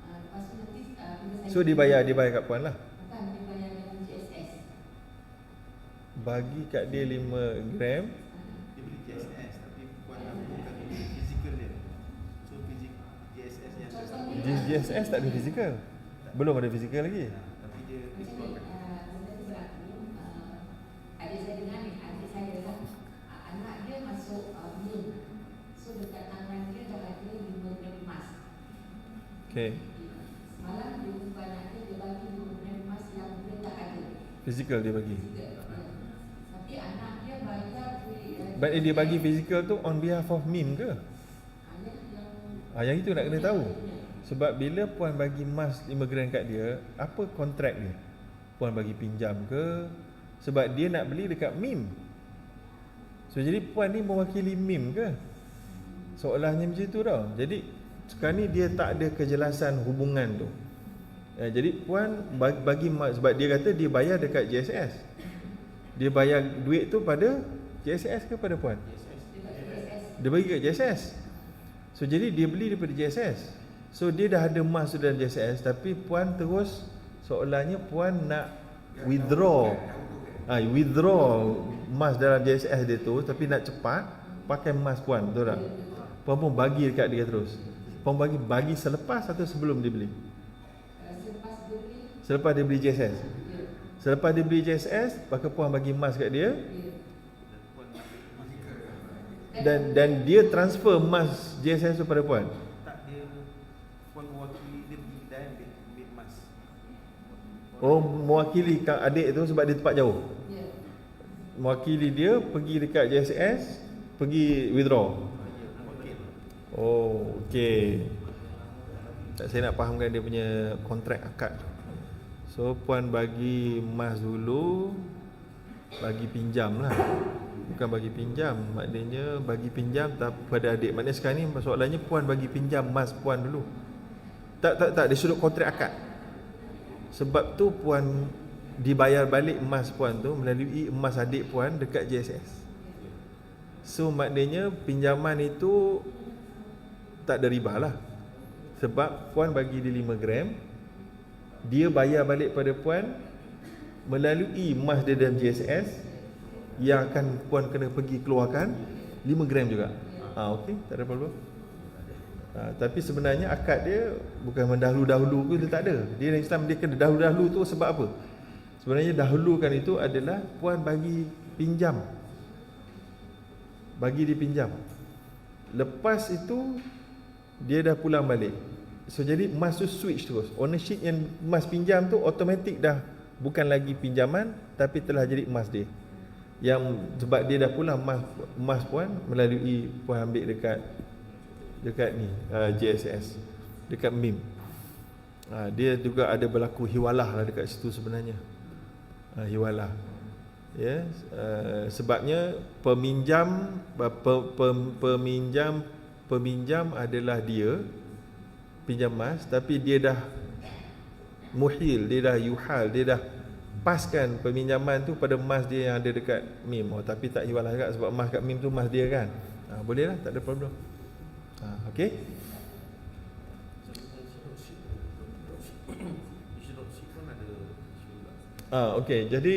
Lepas tu nanti bila saya So dibayar kat puan lah. bukan, dia bayar dengan GSS. Bagi kat dia 5 gram. Dia beli GSS tapi puan nak bukan beli fizikal dia. So GSS yang Contohnya GSS tak ada fizikal. Belum ada fizikal lagi. tapi dia macam ni, keluarkan. benda tu berlaku. Adik saya dengar ni, adik saya dah anak dia masuk min. So dekat tangan dia dah ada 5 gram emas. Okey. Semalam dia jumpa anak dia bagi 5 gram emas yang dia tak ada. Fizikal dia bagi. Tapi anak dia bayar But dia bagi fizikal tu on behalf of MIM ke? Yang itu nak kena tahu. Sebab bila puan bagi emas 5 gram kat dia, apa kontrak dia? Puan bagi pinjam ke? Sebab dia nak beli dekat MIM. So jadi puan ni mewakili MIM ke? Seolahnya macam tu tau. Jadi sekarang ni dia tak ada kejelasan hubungan tu. Jadi puan bagi emas, sebab dia kata dia bayar dekat GSS. Dia bayar duit tu pada GSS ke pada puan? Dia bagi kat GSS. So jadi dia beli daripada GSS. So dia dah ada emas tu dalam GSS, tapi puan terus Soalannya puan nak withdraw emas dalam JSS dia tu, tapi nak cepat pakai emas puan, betul tak? Puan pun bagi dekat dia terus. Puan bagi selepas atau sebelum dia beli? Selepas dia beli JSS. Selepas dia beli JSS, maka puan bagi emas kat dia. Dan dia transfer emas JSS tu pada puan. Tak, dia puan mewakili dia pergi kedai ambil emas. Oh, mewakili adik tu sebab dia tempat jauh. Mewakili dia pergi dekat JSS, pergi withdraw. Oh, okey. Saya nak fahamkan dia punya kontrak akad. So puan bagi emas dulu, bagi pinjam lah. Bukan bagi pinjam, maknanya bagi pinjam pada adik. Maknanya sekarang ni soalannya puan bagi pinjam emas puan dulu. Tak, dia sudut kontrak akad. Sebab tu puan dibayar balik emas puan tu melalui emas adik puan dekat JSS. So maknanya pinjaman itu tak ada riba lah. Sebab puan bagi dia 5 gram, dia bayar balik pada puan melalui emas dia dalam JSS, yang akan puan kena pergi keluarkan 5 gram juga. Okey, tak ada problem. Tapi sebenarnya akad dia bukan mendahulu-dahulu ke, dia tak ada. Dia dalam Islam dia kena dahulu-dahulu tu sebab apa? Sebenarnya dahulukan itu adalah puan bagi pinjam. Bagi dia pinjam. Lepas itu dia dah pulang balik. So jadi emas tu switch terus. Ownership yang emas pinjam tu automatik dah bukan lagi pinjaman, tapi telah jadi emas dia. Yang sebab dia dah pulang emas puan melalui puan ambil dekat ni JSS, dekat MIM. Dia juga ada berlaku hiwalah lah dekat situ sebenarnya. Hiwalah. Ya, sebabnya peminjam adalah dia pinjam emas, tapi dia dah muhil, dia dah yuhal, dia dah paskan peminjaman tu pada emas dia yang ada dekat MIM. Tapi tak hiwalah juga sebab emas kat MIM tu emas dia kan. Boleh lah, tak ada problem. Okey. Okey, jadi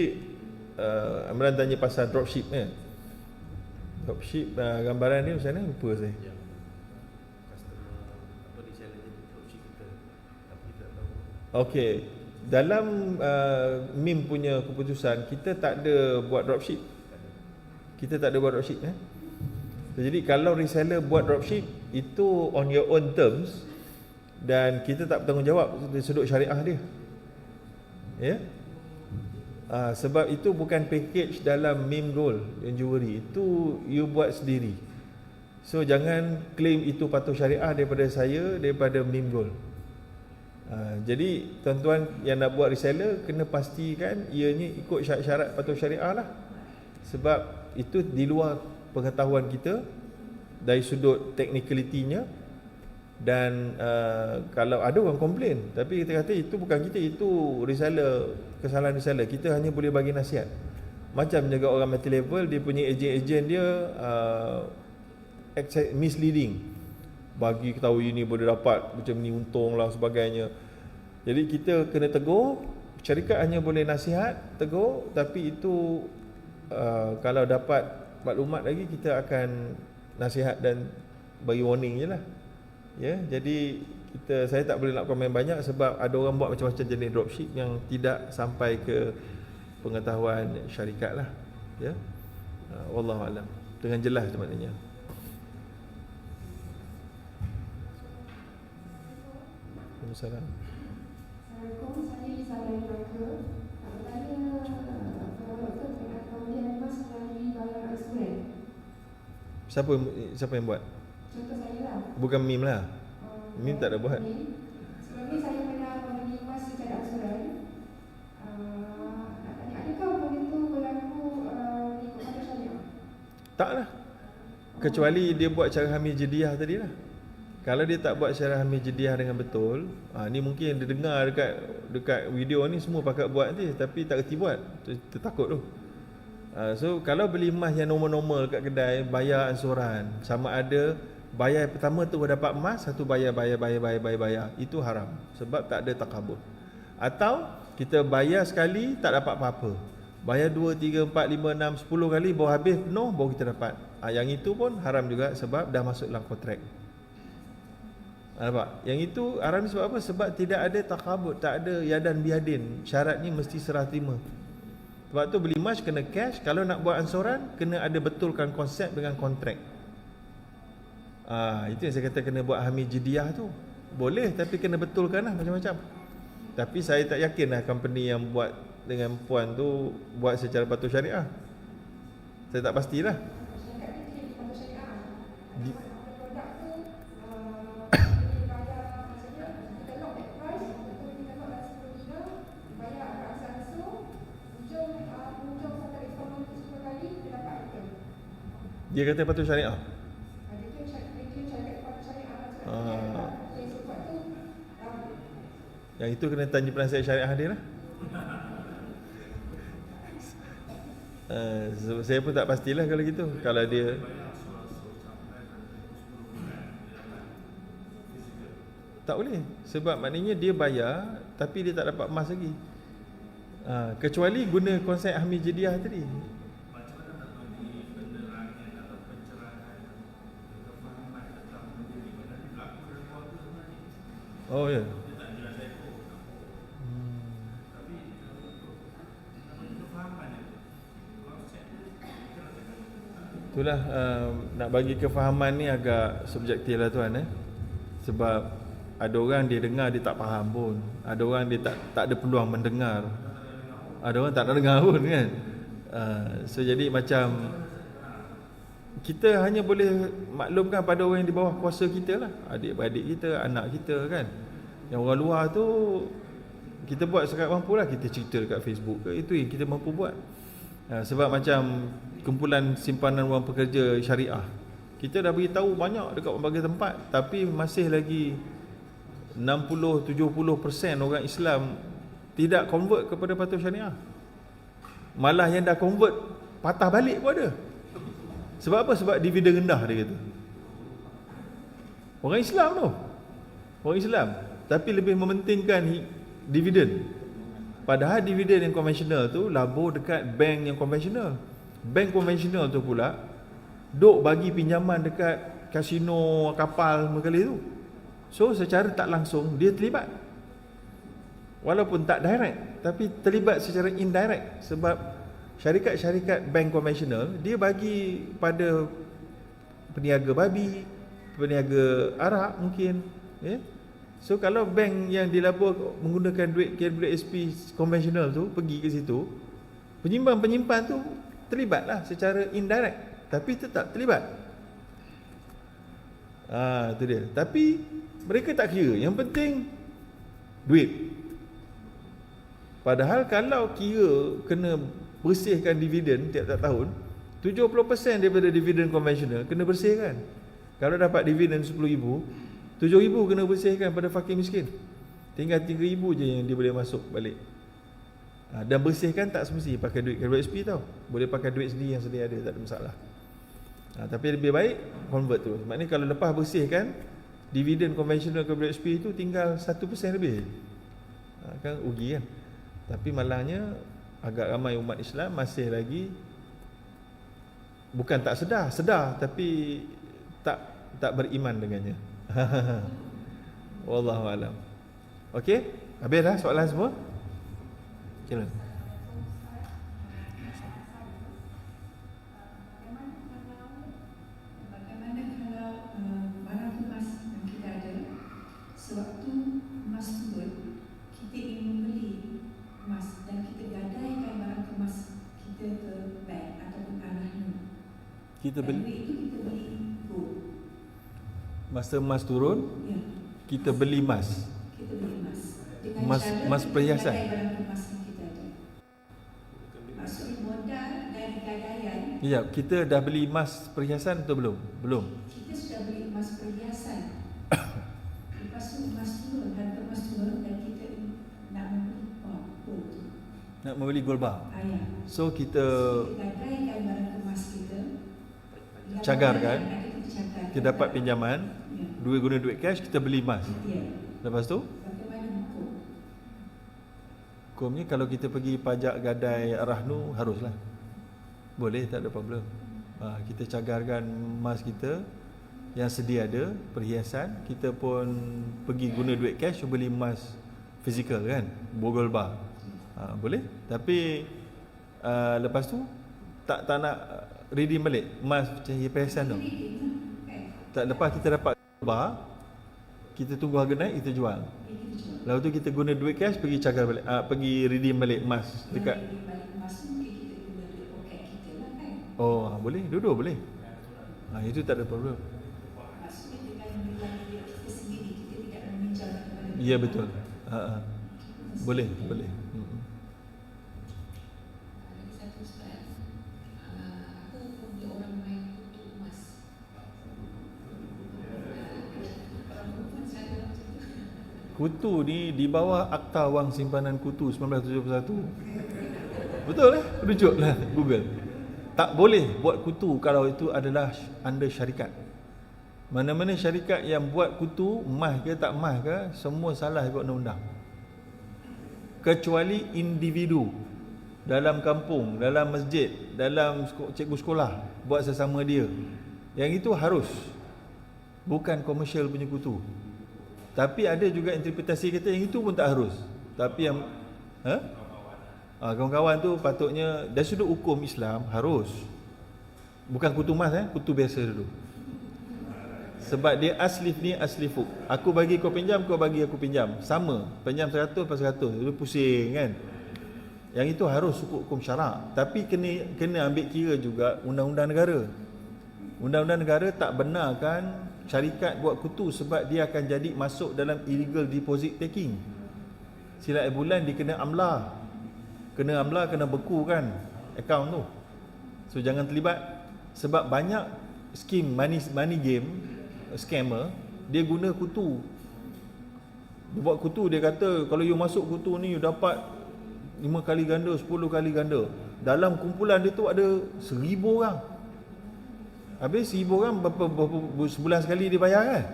Amran tanya pasal dropship kan. Dropship, gambaran dia macam mana? Lupa saya. Okey, dalam MIM punya keputusan kita tak ada buat dropship. Jadi kalau reseller buat dropship itu on your own terms dan kita tak bertanggungjawab dari sudut syariah dia. Ya. Sebab itu bukan package dalam MIM Gold and Jewelry, itu you buat sendiri. So jangan claim itu patuh syariah daripada saya, daripada MIM Gold. Jadi tuan-tuan yang nak buat reseller kena pastikan ianya ikut syarat-syarat patuh syariah lah. Sebab itu di luar pengetahuan kita dari sudut technicality-nya. Dan kalau ada orang komplain, tapi kita kata itu bukan kita, itu reseller, kesalahan reseller. Kita hanya boleh bagi nasihat. Macam jaga orang multi level, dia punya ejen-ejen dia misleading, bagi tahu ini boleh dapat macam ni untung lah sebagainya. Jadi kita kena tegur. Syarikat hanya boleh nasihat, tegur. Tapi itu kalau dapat maklumat lagi, kita akan nasihat dan bagi warning je lah. Ya, jadi saya tak boleh nak komen banyak sebab ada orang buat macam-macam jenis dropship yang tidak sampai ke pengetahuan syarikat lah. Ya, wallahu alam, dengan jelas maknanya. Assalamualaikum. Assalamualaikum, saya Lisa dari Melaka. Bertanya kepada doktor tentang pembelian emas melalui bayaran asuran. Siapa yang buat? Contoh saya lah. Bukan MIM lah. MIM tak ada buat. Sebab ni saya pernah membeli emas secara asuran. Nak tanya, adakah benda tu berlaku ikut patuh syariah? Taklah. Kecuali dia buat cara hamil jediah tadi lah. Kalau dia tak buat cara hamil jediah dengan betul, ni mungkin dia dengar dekat video ni semua pakat buat je, tapi tak reti buat. Tertakut tu. So kalau beli emas yang normal-normal kat kedai, bayar ansuran, sama ada bayar pertama tu dapat emas, satu bayar, itu haram sebab tak ada takabur. Atau Kita bayar sekali tak dapat apa-apa. Bayar 2, 3, 4, 5, 6, 10 kali baru habis penuh baru kita dapat. Yang itu pun haram juga sebab dah masuk dalam kontrak. Nampak? Yang itu haram sebab apa? Sebab tidak ada takabut, tak ada yadan biadin. Syarat ni mesti serah terima. Sebab tu beli emas kena cash. Kalau nak buat ansuran, kena ada betulkan konsep dengan kontrak. Itu yang saya kata kena buat hamil jediah tu. Boleh tapi kena betulkan lah macam-macam. Tapi saya tak yakin lah company yang buat dengan puan tu buat secara patuh syariah. Saya tak pastilah. Dia kata patuh syariah. Yang itu kena tanya penasihat syariah dia lah. Saya pun tak pastilah kalau gitu. Kalau dia tak boleh. Sebab maknanya dia bayar tapi dia tak dapat emas lagi. Kecuali guna konsep hamil jediah tadi. Oh ya. Itulah nak bagi kefahaman ni agak subjektif lah tuan Sebab ada orang dia dengar dia tak faham pun. Ada orang dia tak ada peluang mendengar. Ada orang tak nak dengar pun kan. So jadi macam kita hanya boleh maklumkan pada orang yang di bawah kuasa kita lah. Adik-beradik kita, anak kita kan. Yang orang luar tu kita buat sekat mampu lah. Kita cerita dekat Facebook ke, itu yang kita mampu buat. Sebab macam kumpulan simpanan wang pekerja syariah, kita dah beritahu banyak dekat berbagai tempat, tapi masih lagi 60-70% orang Islam tidak convert kepada patuh syariah. Malah yang dah convert patah balik pun ada. Sebab apa? Sebab dividen rendah dia kata. Orang Islam tu, orang Islam, tapi lebih mementingkan dividen. Padahal dividen yang konvensional tu labur dekat bank yang konvensional. Bank konvensional tu pula duk bagi pinjaman dekat kasino kapal sekali tu. So secara tak langsung dia terlibat. Walaupun tak direct, tapi terlibat secara indirect. Sebab syarikat-syarikat bank konvensional dia bagi pada peniaga babi, peniaga arak mungkin, ya. So kalau bank yang dilabur menggunakan duit KWSP konvensional tu pergi ke situ, penyimpan-penyimpan tu terlibatlah secara indirect, tapi tetap terlibat. Itu dia. Tapi mereka tak kira, yang penting duit. Padahal kalau kira kena bersihkan dividen tiap-tiap tahun, 70% daripada dividen konvensional kena bersihkan. Kalau dapat dividen 10,000, 7,000 kena bersihkan pada fakir miskin. Tinggal 3,000 je yang dia boleh masuk balik. Dan bersihkan tak semesti pakai duit KWSP tau. Boleh pakai duit sendiri yang sedia ada, tak ada masalah. Tapi lebih baik convert tu. Maknanya kalau lepas bersihkan, dividen konvensional KWSP itu tinggal 1% lebih. Kan rugi kan. Tapi malahnya agak ramai umat Islam masih lagi bukan tak sedar tapi tak beriman dengannya. Wallahu alam. Okey, habis dah soalan semua? Kira. Bagaimana kalau barang emas yang kita ada, sewaktu emas turun, kita ingin membeli emas dan kita gadaikan barang emas kita ke bank ataupun arahnya. Kita beli. Dan itu kita beli gold. Masa emas turun, Ya. kita beli emas. Kita beli emas. Dengan Emas- cara emas kita perhiasan? gadai barang emas yang kita ada. Maksudnya modal dari gadaian, Ya, kita dah beli emas perhiasan atau belum? Belum. kita sudah beli emas perhiasan. Lepas tu emas turun, harga emas turun dan kita nak membeli gold tu. Nak membeli gold bar. Ya. So kita Gadaikan barang emas kita. Dengan Cagarkan. modal yang ada kita cagarkan. kita dapat pinjaman, Ya. guna duit cash, kita beli emas. Ya. Lepas tu Bagaimana hukum? Hukumnya kalau kita pergi pajak gadai Rahnu, haruslah. Boleh, tak ada problem. Kita cagarkan emas kita yang sedia ada, perhiasan. Kita pun pergi guna duit cash beli emas fizikal kan, borgol bar. Boleh. Tapi lepas tu tak nak redeem balik emas cahaya perhiasan tu. Tak, lepas kita dapat bar, kita tunggu harga naik, kita jual. Lepas tu kita guna duit cash pergi cagar balik, pergi redeem balik emas dekat. Oh, boleh, dua-dua boleh. Itu tak ada problem. Ya, betul. Boleh. Kutu ni di bawah Akta Wang Simpanan Kutu 1971. Betul rujuklah Google. Tak boleh buat kutu kalau itu adalah under syarikat. Mana-mana syarikat yang buat kutu, emas ke tak emas ke, semua salah ikut undang-undang. Kecuali individu dalam kampung, dalam masjid, dalam cikgu sekolah buat sesama dia. Yang itu harus. Bukan komersial punya kutu. Tapi ada juga interpretasi kata yang itu pun tak harus. Tapi yang kawan-kawan tu patutnya dari sudut hukum Islam harus. Bukan kutu emas, kutu biasa dulu. Sebab dia aslif ni aslifuk. Aku bagi kau pinjam, kau bagi aku pinjam. Sama, pinjam 100 pas 100. Itu pusing kan. Yang itu harus hukum syarak. Tapi kena ambil kira juga undang-undang negara. Undang-undang negara tak benarkan syarikat buat kutu sebab dia akan jadi masuk dalam illegal deposit taking. Silap bulan dia kena amlah. Kena bekukan akaun tu. So jangan terlibat. Sebab banyak skim money game scammer, dia guna kutu. Dia buat kutu, dia kata kalau you masuk kutu ni you dapat 5 kali ganda, 10 kali ganda. Dalam kumpulan dia tu ada 1000 orang. Habis 1000 orang berapa sebulan sekali dia bayar kan?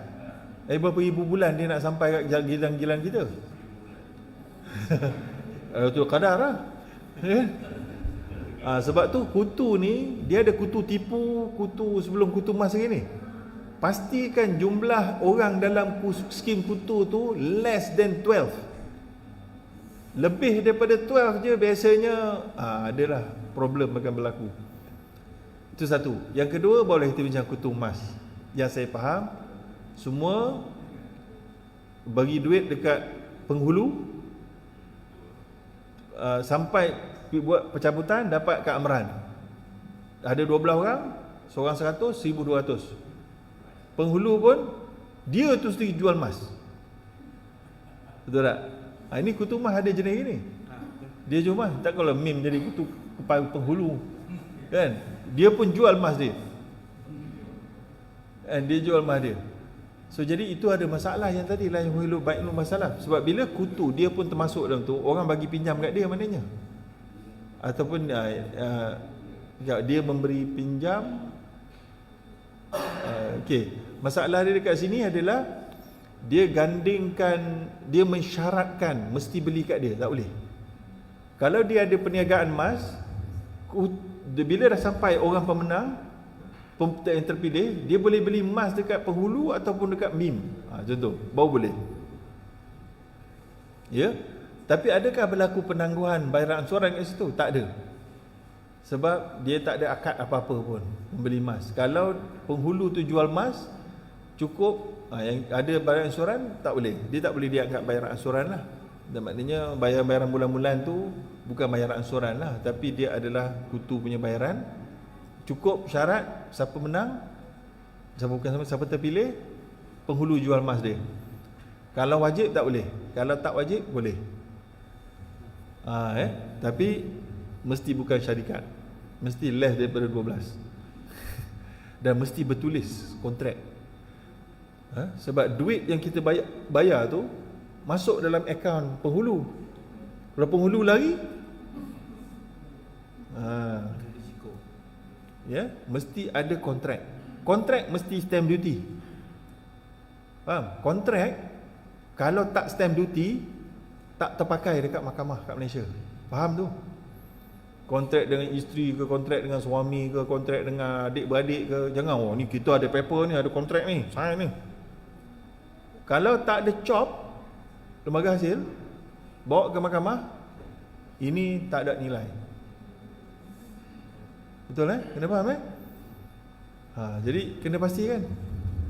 Berapa ribu bulan dia nak sampai kat gilang-gilang kita. Itu kadar lah. Sebab tu kutu ni dia ada kutu tipu, kutu sebelum kutu emas ni. Pastikan jumlah orang dalam skim kutu tu less than 12. Lebih daripada 12 je biasanya adalah problem akan berlaku. Itu satu. Yang kedua, boleh kita bincang kutu emas. Yang saya faham, semua bagi duit dekat penghulu, sampai buat pencabutan dapat Kak Amran. Ada 12 orang, seorang 100, 1200. Penghulu pun dia tu sendiri jual emas. Betul tak? Ini kutu emas ada jenis gini. Dia jual emas. Tak kalau meme jadi kutu penghulu. Kan? Dia pun jual emas dia. Dan dia jual emas dia. So jadi itu ada masalah yang tadi lah, yang hulul baik lu masalah. Sebab bila kutu dia pun termasuk dalam tu, orang bagi pinjam kat dia maknanya. Ataupun dia memberi pinjam. Okey. Masalah dia dekat sini adalah dia gandingkan, dia mensyaratkan mesti beli kat dia, tak boleh. Kalau dia ada perniagaan emas, bila dah sampai orang pemenang yang terpilih, dia boleh beli emas dekat penghulu ataupun dekat MIM. Contoh, baru boleh. Ya. Tapi adakah berlaku penangguhan bayaran ansuran kat situ? Tak ada. Sebab dia tak ada akad apa-apa pun membeli emas. Kalau penghulu tu jual emas, cukup yang ada bayaran ansuran tak boleh. Dia tak boleh dianggap bayaran ansuran lah. Dan maknanya bayaran bulan-bulan tu bukan bayaran ansuran lah, tapi dia adalah kutu punya bayaran. Cukup syarat siapa menang, siapa terpilih, penghulu jual emas dia. Kalau wajib tak boleh. Kalau tak wajib boleh. Tapi mesti bukan syarikat. Mesti less daripada 12. Dan mesti bertulis kontrak. Sebab duit yang kita bayar tu masuk dalam akaun penghulu. Kalau penghulu lari, ya, mesti ada kontrak. Kontrak mesti stamp duty. Faham? Kontrak kalau tak stamp duty, tak terpakai dekat mahkamah kat Malaysia. Faham tu? Kontrak dengan isteri ke, kontrak dengan suami ke, kontrak dengan adik-beradik ke, jangan ni kita ada paper ni, ada kontrak ni, sign ni. Kalau tak ada COP lembaga hasil, bawa ke mahkamah, ini tak ada nilai. Betul kena faham jadi kena pastikan.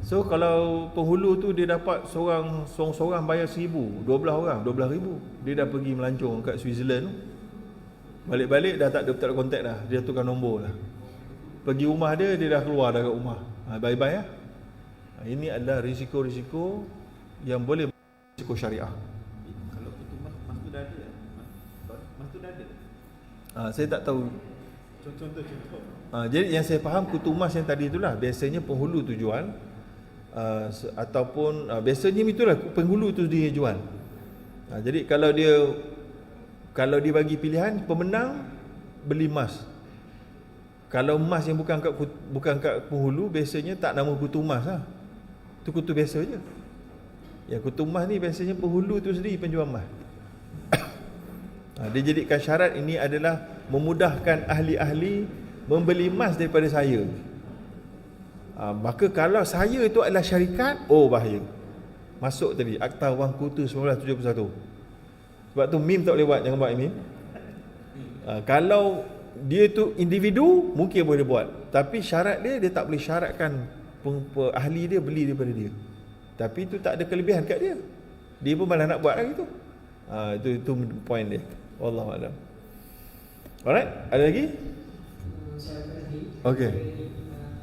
So kalau penghulu tu dia dapat seorang bayar 1,000, 12 orang 12,000, dia dah pergi melancong kat Switzerland tu. Balik-balik dah tak ada kontak dah, dia tukar nombor dah. Pergi rumah dia dah keluar dah kat rumah. Bye-bye Ini adalah risiko-risiko yang boleh risiko syariah. Kalau ketumas mas tu dah ada. Mas tu dah ada. Saya tak tahu. Contoh. Jadi yang saya faham kutumas yang tadi itulah biasanya penghulu tu jual, ataupun biasanya itulah penghulu tu dia jual. Jadi kalau dia bagi pilihan, pemenang beli emas. Kalau emas yang bukan kat penghulu, biasanya tak nama kutumas lah. Tu kutu biasa je. Yang kutumas ni biasanya penghulu tu sendiri penjual emas. Dia jadikan syarat ini adalah memudahkan ahli-ahli membeli emas daripada saya. Maka kalau saya itu adalah syarikat, bahaya. Masuk tadi Akta Wang Kutu 1971. Sebab tu MIM tak boleh buat, jangan buat MIM. Kalau dia tu individu mungkin boleh buat, tapi syarat dia tak boleh syaratkan ahli dia beli daripada dia. Tapi itu tak ada kelebihan kat dia. Dia pun malah nak buat lagi tu. Itu point dia. Wallahu a'lam. Alright, ada lagi? Okey.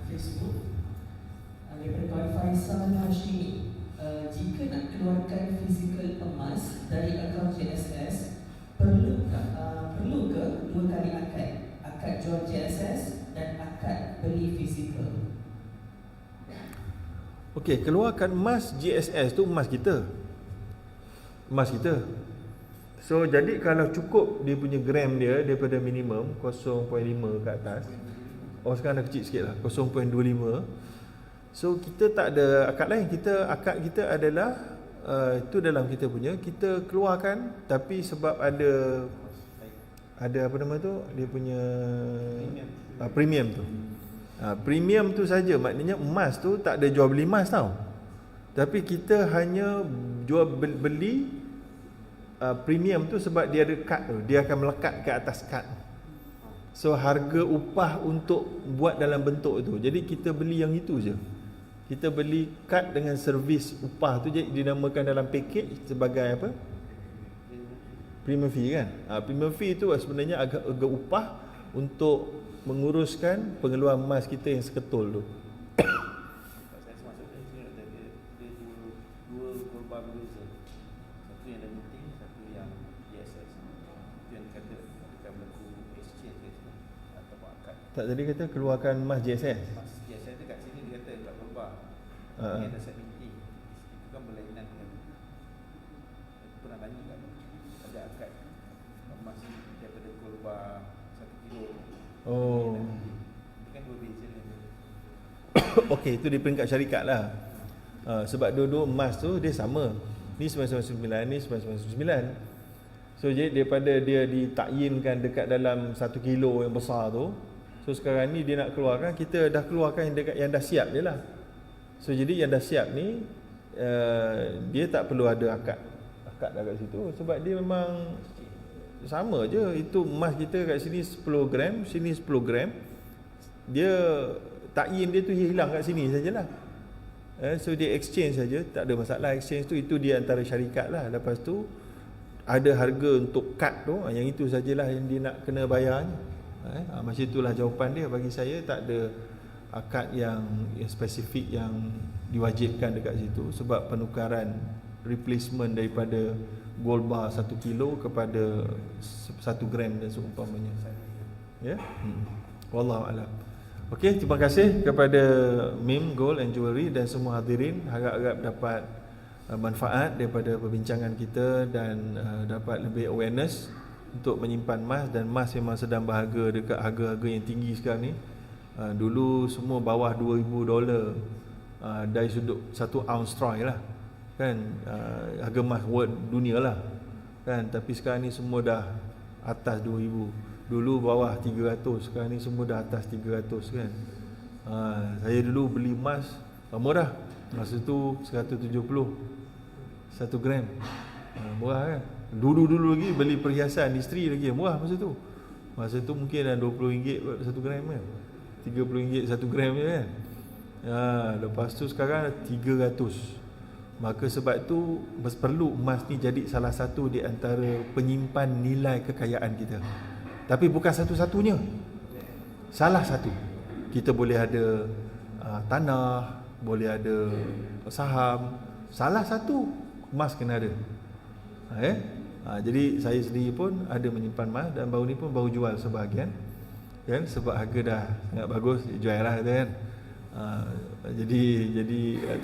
Facebook daripada Tuan Faisal Hashimi, jika nak keluarkan fizikal emas dari akaun JSS, perlu ke 2 kali akad jual JSS dan akad beli fizikal? Okey, keluarkan emas JSS tu emas kita. So jadi kalau cukup dia punya gram dia daripada minimum 0.5 ke atas, sekarang dah kecil sikit lah, 0.25. So kita tak ada akad lain. Akad kita adalah itu dalam kita punya, kita keluarkan, tapi sebab ada apa nama tu, dia punya premium tu. Premium tu saja, maknanya emas tu tak ada jual beli emas tau. Tapi kita hanya jual beli premium tu sebab dia ada kad tu, dia akan melekat ke atas kad. So harga upah untuk buat dalam bentuk tu, jadi kita beli yang itu je. Kita beli kad dengan servis upah tu, jadi dinamakan dalam package sebagai apa? Premium fee kan. Premium fee tu sebenarnya agak upah untuk menguruskan pengeluaran emas kita yang seketul tu. Saya maksudnya dia dua korban berbeza. Satu yang ada meeting, satu yang JSS. Itu yang kata akan berlaku exchange atau akad. Tak, tadi kata keluarkan emas JSS. Mas JSS tu kat sini dia kata kat korban. Ini ada set meeting. Itu kan berlainan dengan aku pernah tanya kan, ada akad emas daripada korban 1 kilo. Itu kan berbeza dengan Okey, itu di peringkat syarikat lah. Sebab dua-dua emas tu dia sama. Ni 999, ni 999. So jadi daripada dia ditakyinkan dekat dalam 1 kilo yang besar tu, so sekarang ni dia nak keluarkan, kita dah keluarkan yang dah siap je lah. So jadi yang dah siap ni dia tak perlu ada akad dah kat situ, sebab dia memang sama je. Itu emas kita kat sini 10 gram, sini 10 gram, dia takyin dia tu hilang kat sini sajalah. So dia exchange saja, tak ada masalah exchange tu. Itu dia antara syarikat lah. Lepas tu ada harga untuk kad tu, yang itu sajalah yang dia nak kena bayar. Macam itulah jawapan dia. Bagi saya tak ada akad yang spesifik yang diwajibkan dekat situ, sebab penukaran replacement daripada gold bar 1 kilo kepada 1 gram dan seumpamanya. Ya. Wallahu a'lam. Okey, terima kasih kepada MIM Gold and Jewelry dan semua hadirin. Harap-harap dapat manfaat daripada perbincangan kita dan dapat lebih awareness untuk menyimpan emas. Dan emas memang sedang berharga dekat harga-harga yang tinggi sekarang ni. Dulu semua bawah $2,000 dari sudut 1 ounce troy lah kan, harga emas world dunia lah. kan, tapi sekarang ni semua dah atas 2000. Dulu bawah 300, sekarang ni semua dah atas 300 kan. Saya dulu beli emas murah, masa tu 170 1 gram. Murah kan. Dulu lagi beli perhiasan isteri lagi murah masa tu. Masa tu mungkin dah RM20 1 gram kan, RM30 1 gram je kan. Lepas tu sekarang 300. Maka sebab tu perlu emas ni jadi salah satu di antara penyimpan nilai kekayaan kita. Tapi bukan satu-satunya, salah satu. Kita boleh ada tanah, boleh ada saham, salah satu emas kena ada. Jadi saya sendiri pun ada menyimpan emas, dan baru ni pun baru jual sebahagian kan, sebab harga dah sangat bagus, jual lah kan. Jadi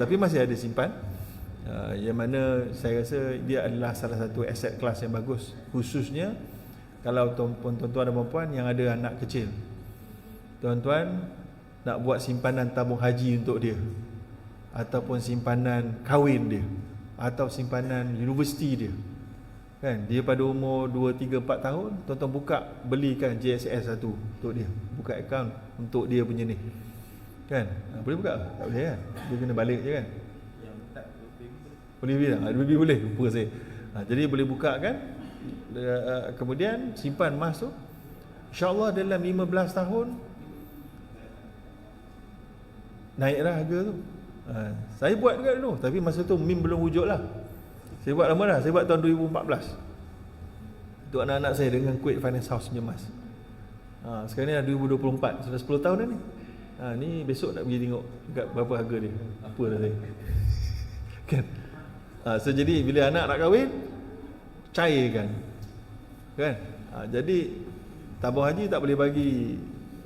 tapi masih ada simpan. Yang mana saya rasa dia adalah salah satu aset kelas yang bagus, khususnya kalau tuan-tuan dan puan yang ada anak kecil. Tuan-tuan nak buat simpanan tabung haji untuk dia, ataupun simpanan kahwin dia, atau simpanan universiti dia kan, dia pada umur 2, 3, 4 tahun, tuan-tuan buka, belikan JSS satu untuk dia, buka akaun untuk dia punya ni kan. Boleh buka? Tak boleh kan, dia kena balik je kan. Boleh bilang, lebih boleh, lupa saya. Jadi boleh buka kan. Kemudian simpan emas tu, InsyaAllah dalam 15 tahun naiklah harga tu. Saya buat juga dulu, tapi masa tu MIM belum wujud lah. Saya buat lama dah, saya buat tahun 2014 untuk anak-anak saya dengan Kuwait Finance House punya emas. Sekarang ni dah 2024, sudah 10 tahun dah ni. Ni besok nak pergi tengok dekat berapa harga dia. Apa dah saya kan. So jadi bila anak nak kahwin, cairkan kan. Jadi tabung haji tak boleh bagi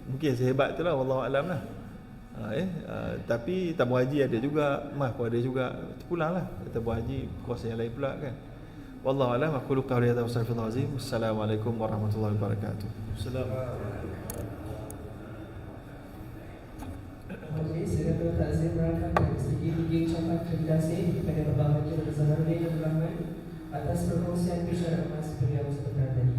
mungkin sehebat tu lah, wallahualam lah. Tapi tabung haji ada juga, emas pun ada juga, terpulang lah tabung haji, kos yang lain pula kan. Wallahualam. Aku lupa hadza wa astagfirullahalazim. Assalamualaikum warahmatullahi wabarakatuh. Okey, saya Dr. Azim merangkamkan sedikit-sedikit ucapan terima kasih kepada berbahagia Dr. Zaharuddin Abdul Rahman atas perkongsian bicara emas beliau sebentar tadi.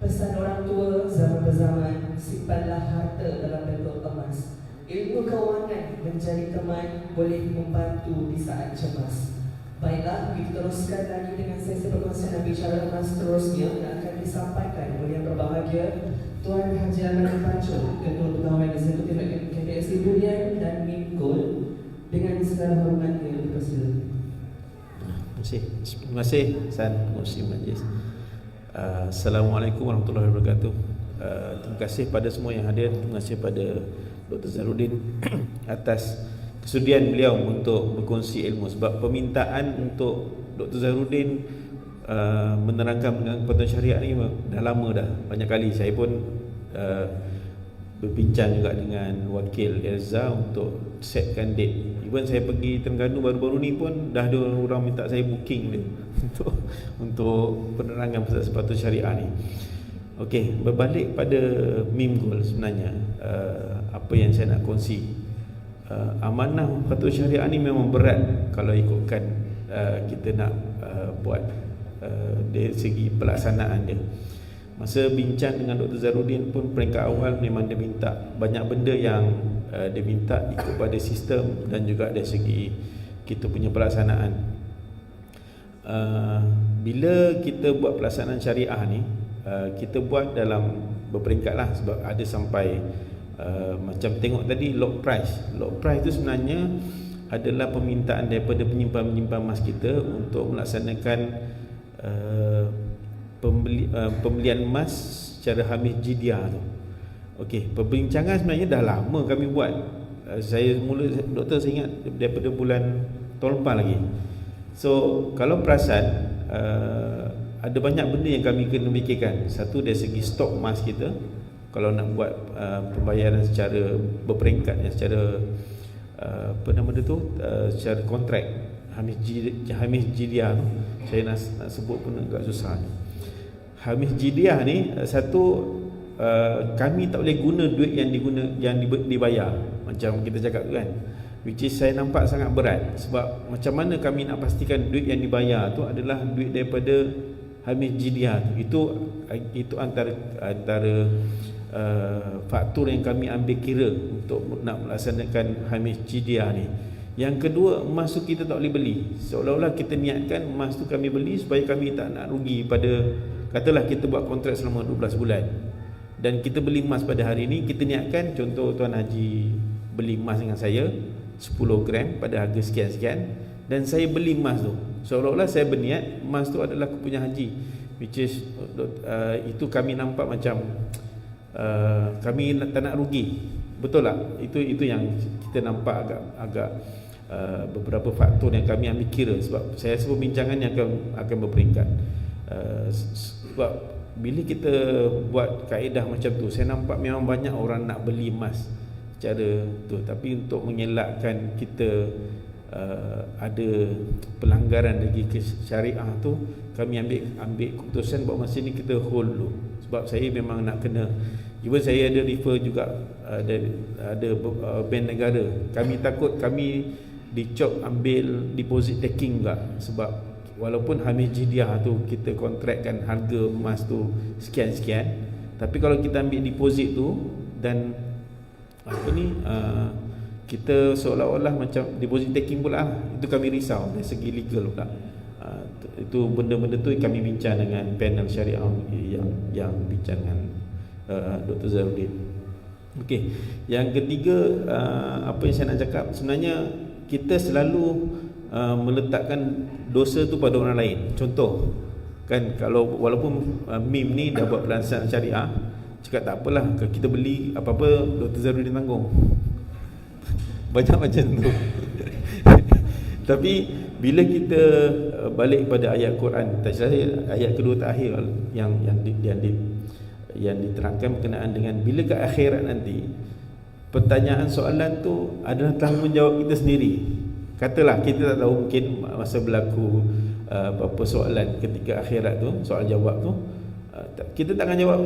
Pesan orang tua zaman berzaman, simpanlah harta dalam bentuk emas. Ilmu keuangan menjadi teman, boleh membantu di saat cemas. Baiklah, kita teruskan lagi dengan sesi perkongsian bicara emas seterusnya yang akan disampaikan oleh yang berbahagia Tuan Haji Ahmad Pancul, Ketua Pegawai Eksekutif KPSC Durian dan MIM Gold, dengan segala hormatnya dipersilakan. Terima kasih San Pengurusi Majlis. Assalamualaikum warahmatullahi wabarakatuh. Terima kasih pada semua yang hadir. Terima kasih pada Dr. Zaharuddin atas kesudian beliau untuk berkongsi ilmu. Sebab permintaan untuk Dr. Zaharuddin menerangkan dengan kepatuhan syariat ni dah lama dah, banyak kali saya pun berbincang juga dengan wakil Elza untuk setkan date. Even saya pergi Terengganu baru-baru ni pun dah ada orang minta saya booking dia untuk penerangan pasal sepatu syariah ni. Okey, berbalik pada MIM Gold sebenarnya, apa yang saya nak kongsi, amanah sepatu syariah ni memang berat kalau ikutkan kita nak buat dari segi pelaksanaan dia. Masa bincang dengan Dr. Zaharuddin pun peringkat awal memang dia minta banyak benda yang dia minta ikut pada sistem dan juga dari segi kita punya pelaksanaan. Bila kita buat pelaksanaan syariah ni, kita buat dalam berperingkat lah, sebab ada sampai macam tengok tadi lock price. Lock price tu sebenarnya adalah permintaan daripada penyimpan-penyimpan emas kita untuk melaksanakan pembelian emas secara hamis jidyah tu. Okey, perbincangan sebenarnya dah lama kami buat. Saya mula, doktor saya ingat daripada bulan tahun lepas lagi. So kalau perasan, ada banyak benda yang kami kena fikirkan. Satu dari segi stok emas kita, kalau nak buat pembayaran secara berperingkat, secara apa nama dia tu, secara kontrak hamis jidyah tu, saya nak sebut pun agak susah. Hamis jidyah ni, satu, kami tak boleh guna duit yang dibayar. Macam kita cakap tu kan, which is saya nampak sangat berat. Sebab macam mana kami nak pastikan duit yang dibayar tu adalah duit daripada Hamis Jidia tu. Itu antara faktor yang kami ambil kira untuk nak melaksanakan Hamis Jidia ni. Yang kedua, emas tu kita tak boleh beli. Seolah-olah kita niatkan emas tu kami beli supaya kami tak nak rugi pada, katalah kita buat kontrak selama 12 bulan dan kita beli emas pada hari ni, kita niatkan, contoh Tuan Haji beli emas dengan saya 10 gram pada harga sekian-sekian, dan saya beli emas tu, seolah-olah saya berniat emas tu adalah kepunya Haji, which is itu kami nampak macam kami tak nak rugi. Betul tak? Itu yang kita nampak agak beberapa faktor yang kami ambil kira. Sebab saya rasa perbincangan yang akan berperingkat. Sebab bila kita buat kaedah macam tu, saya nampak memang banyak orang nak beli emas secara tu, tapi untuk mengelakkan kita ada pelanggaran dari syariah tu, kami ambil keputusan bahawa masa ni kita hold dulu. Sebab saya memang nak kena, even saya ada refer juga, ada bank negara, kami takut kami dicop ambil deposit taking juga. Sebab walaupun Hamis Jidia tu kita kontrakkan harga emas tu sekian-sekian, tapi kalau kita ambil deposit tu dan kita seolah-olah macam deposit taking pula, itu kami risau dari segi legal pula. Itu benda-benda tu kami bincang dengan panel syariah yang bincang dengan Dr. Zahruddin. Okey, yang ketiga, apa yang saya nak cakap, sebenarnya kita selalu meletakkan dosa tu pada orang lain. Contoh kan, kalau walaupun MIM ni dah buat pelaksanaan syariah, cakap tak apalah, kita beli apa-apa Dr. Zahruddin tanggung. Banyak macam tu. Tapi bila kita balik pada ayat Quran, tak silap ayat kedua terakhir yang diterangkan berkenaan dengan bila ke akhirat nanti, pertanyaan soalan tu adalah tanggungjawab kita sendiri. Katalah kita tak tahu, mungkin masa berlaku apa soalan ketika akhirat tu, soal jawab tu, kita tak akan jawab,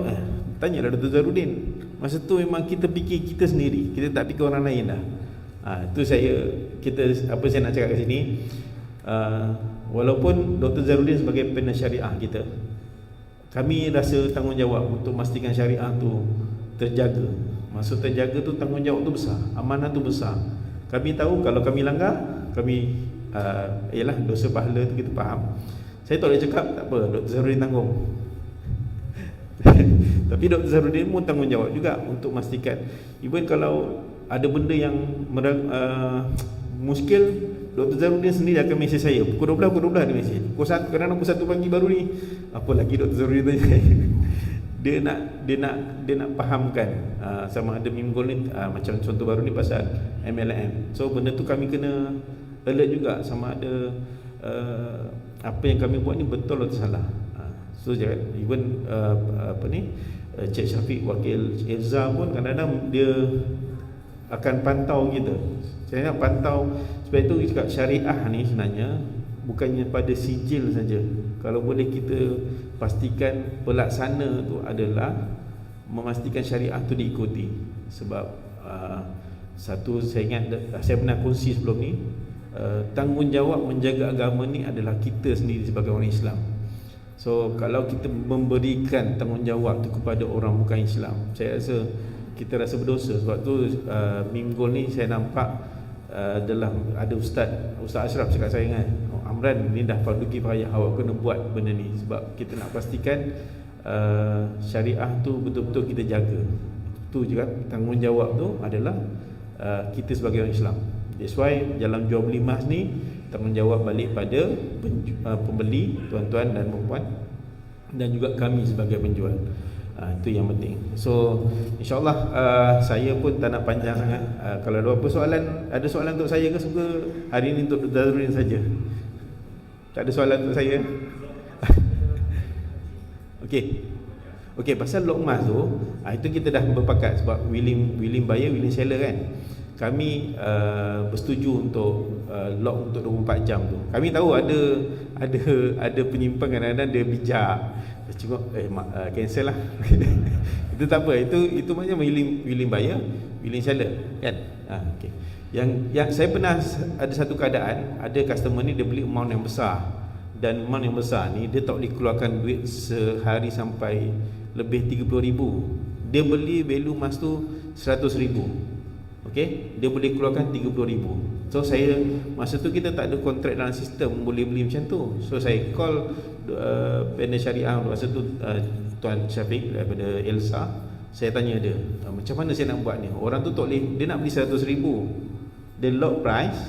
tanyalah Dr. Zahruddin. Masa tu memang kita fikir kita sendiri, kita tak fikir orang lain dah. Itu apa saya nak cakap kat sini, walaupun Dr. Zahruddin sebagai panel syariah kita, kami rasa tanggungjawab untuk memastikan syariah tu terjaga. Maksud terjaga tu, tanggungjawab tu besar, amanah tu besar. Kami tahu kalau kami langgar, kami ialah dosa pahala tu kita faham. Saya tak boleh cakap tak apa, Dr. Zahruddin tanggung. Tapi Dr. Zahruddin pun tanggungjawab juga untuk memastikan, even kalau ada benda yang muskil, Dr. Zahruddin sendiri akan mesej saya pukul 12 dia mesej. Pukul 1, kadang-kadang pukul 1 pagi baru ni, apa lagi Dr. Zahruddin tanya saya. Dia nak fahamkan sama ada meme goal ni, macam contoh baru ni pasal MLM. So benda tu kami kena alert juga sama ada apa yang kami buat ni betul atau salah. So even Cik Syafiq Wakil Elza pun kadang-kadang dia akan pantau kita. Saya nak pantau. Sebab itu cakap syariah ni sebenarnya bukannya pada sijil saja. Kalau boleh kita pastikan pelaksana tu adalah memastikan syariah tu diikuti. Sebab satu, saya ingat saya pernah kongsi sebelum ni, tanggungjawab menjaga agama ni adalah kita sendiri sebagai orang Islam. So kalau kita memberikan tanggungjawab tu kepada orang bukan Islam, saya rasa kita rasa berdosa. Sebab tu meme goal ni saya nampak adalah ada Ustaz Ashraf cakap saya kan, Amran ni dah fardu kifayah, awak kena buat benda ni. Sebab kita nak pastikan syariah tu betul-betul kita jaga. Itu juga tanggungjawab tu adalah kita sebagai orang Islam. That's why dalam jual beli emas ni tanggungjawab balik pada pembeli, tuan-tuan dan puan-puan, dan juga kami sebagai penjual. Itu yang penting. So insyaAllah saya pun tak nak panjang sangat. Kalau ada apa soalan, ada soalan untuk saya ke suka hari ni untuk Zahruddin saja? Tak ada soalan untuk saya? Okey, pasal lock emas tu, itu kita dah berpakat. Sebab willing buyer, willing seller kan. Kami bersetuju untuk lock untuk 24 jam tu. Kami tahu ada penyimpan kadang-kadang dia bijak. Cuma cancel lah. Itu tak apa. Itu maknanya willing buyer, willing seller kan. Okay. Yang saya pernah ada satu keadaan, ada customer ni dia beli amount yang besar, dan amount yang besar ni dia tak boleh keluarkan duit sehari sampai lebih 30,000. Dia beli value emas tu 100,000. Okey, dia boleh keluarkan 30,000. So saya masa tu kita tak ada kontrak dalam sistem boleh beli macam tu. So saya call Panel Syariah masa tu Tuan Syafiq daripada Elsa. Saya tanya dia, macam mana saya nak buat ni? Orang tu tak boleh, dia nak beli 100,000. Dia lock price,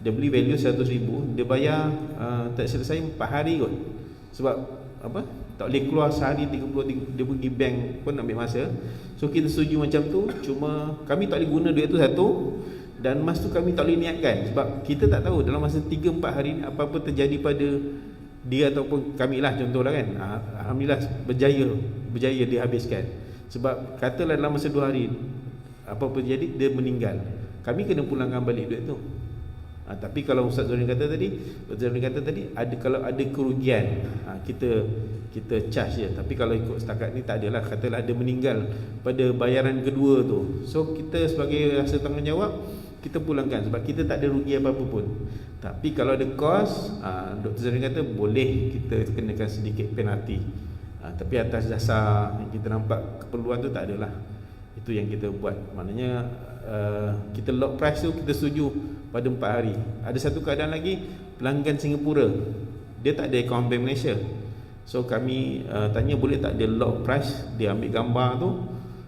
dia beli value 100,000, dia bayar tak selesai 4 hari kot. Sebab apa? Tak boleh keluar sehari 30, dia pergi bank pun ambil masa. So kita setuju macam tu, cuma kami tak boleh guna duit tu satu, dan emas tu kami tak boleh niatkan sebab kita tak tahu dalam masa 3-4 hari ni apa-apa terjadi pada dia ataupun kami lah, contohlah kan. Alhamdulillah berjaya dia habiskan. Sebab katalah dalam masa 2 hari apa-apa terjadi, dia meninggal, kami kena pulangkan balik duit tu. Tapi kalau Ustaz Zorin kata tadi, ada kalau ada kerugian, kita charge je. Tapi kalau ikut setakat ni tak adalah, katalah ada meninggal pada bayaran kedua tu, so kita sebagai rasa tanggungjawab kita pulangkan sebab kita tak ada rugi apa-apa pun. Tapi kalau ada kos, Dr. Zorin kata boleh kita kenakan sedikit penalti. Tapi atas dasar yang kita nampak keperluan tu tak adalah. Itu yang kita buat. Maknanya kita lock price tu kita setuju pada 4 hari. Ada satu keadaan lagi, pelanggan Singapura, dia tak ada akaun bank Malaysia. So kami tanya boleh tak dia lock price, dia ambil gambar tu,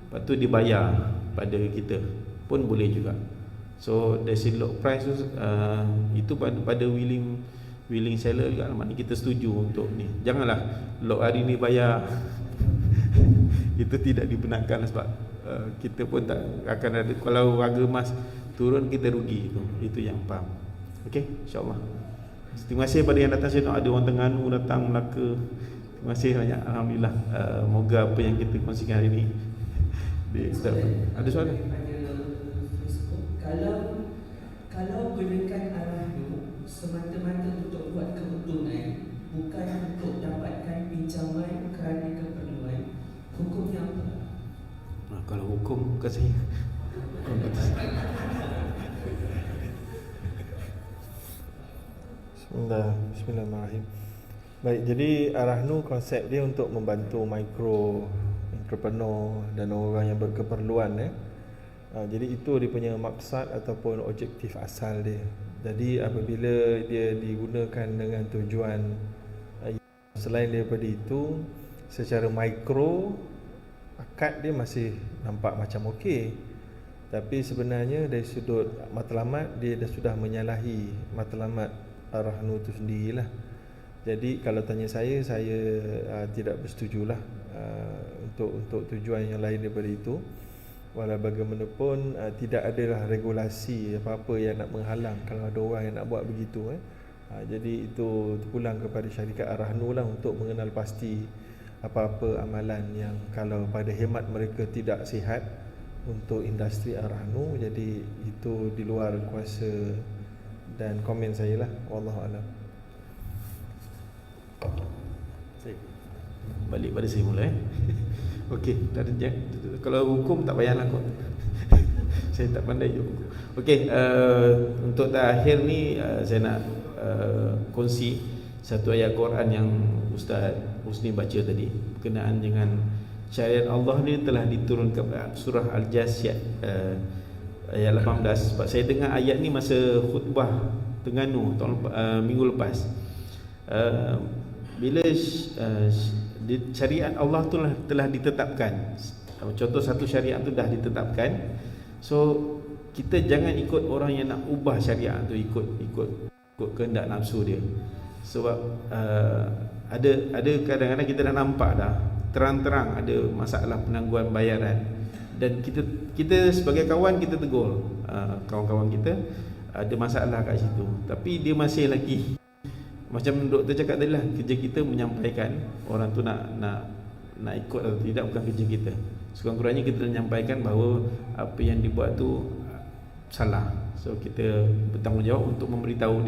lepas tu dia bayar pada kita, pun boleh juga. So dari si lock price tu itu pada willing seller juga. Maknanya kita setuju untuk ni. Janganlah lock hari ni bayar itu tidak dibenarkan sebab kita pun tak akan ada, kalau harga emas turun kita rugi. Itu yang faham. Okey, insya-Allah. Terima kasih pada yang datang sini. Ada orang Terengganu datang, Melaka. Terima kasih banyak. Alhamdulillah. Moga apa yang kita kongsikan hari ini ada soalan? Kalau gunakan Arahnu semata-mata untuk buat keuntungan, bukan untuk dapatkan pinjaman kerana keperluan, hukumnya apa? Kalau hukum bukan saya. Bismillahirrahmanirrahim. Baik, jadi Arahnu konsep dia untuk membantu entrepreneur dan orang yang berkeperluan. Jadi itu dia punya maksud ataupun objektif asal dia. Jadi apabila dia digunakan dengan tujuan selain daripada itu, secara mikro akad dia masih nampak macam okey. Tapi sebenarnya dari sudut matlamat dia dah sudah menyalahi matlamat Arahnu itu sendirilah. Jadi kalau tanya saya tidak bersetujulah untuk tujuan yang lain daripada itu. Walau bagaimanapun tidak adalah regulasi apa-apa yang nak menghalang kalau ada orang yang nak buat begitu. Jadi itu terpulang kepada syarikat Arahnu lah untuk mengenal pasti apa-apa amalan yang kalau pada hemat mereka tidak sihat untuk industri Arahnu. Jadi itu di luar kuasa dan komen saya lah. Wallahu a'lam. Balik pada saya mula. Okey, kalau hukum tak payahlah kot. Saya tak pandai hukum. Okey, untuk terakhir ni saya nak kongsi satu ayat Quran yang Ustaz Husni baca tadi berkenaan dengan syariat Allah ni telah diturunkan surah Al-Jasiyah ayat 18. Sebab saya dengar ayat ni masa khutbah Terengganu minggu lepas. Bila syariat Allah tu telah ditetapkan, contoh satu syariat tu dah ditetapkan, so kita jangan ikut orang yang nak ubah syariat tu, ikut kehendak nafsu dia. Sebab ada kadang-kadang kita dah nampak dah terang-terang ada masalah penangguhan bayaran, dan kita sebagai kawan kita tegur kawan-kawan kita ada masalah kat situ, tapi dia masih lagi macam doktor cakap tadi lah, kerja kita menyampaikan orang tu nak ikut atau tidak bukan kerja kita. Sekurang-kurangnya kita menyampaikan bahawa apa yang dibuat tu salah. So kita bertanggungjawab untuk memberitahu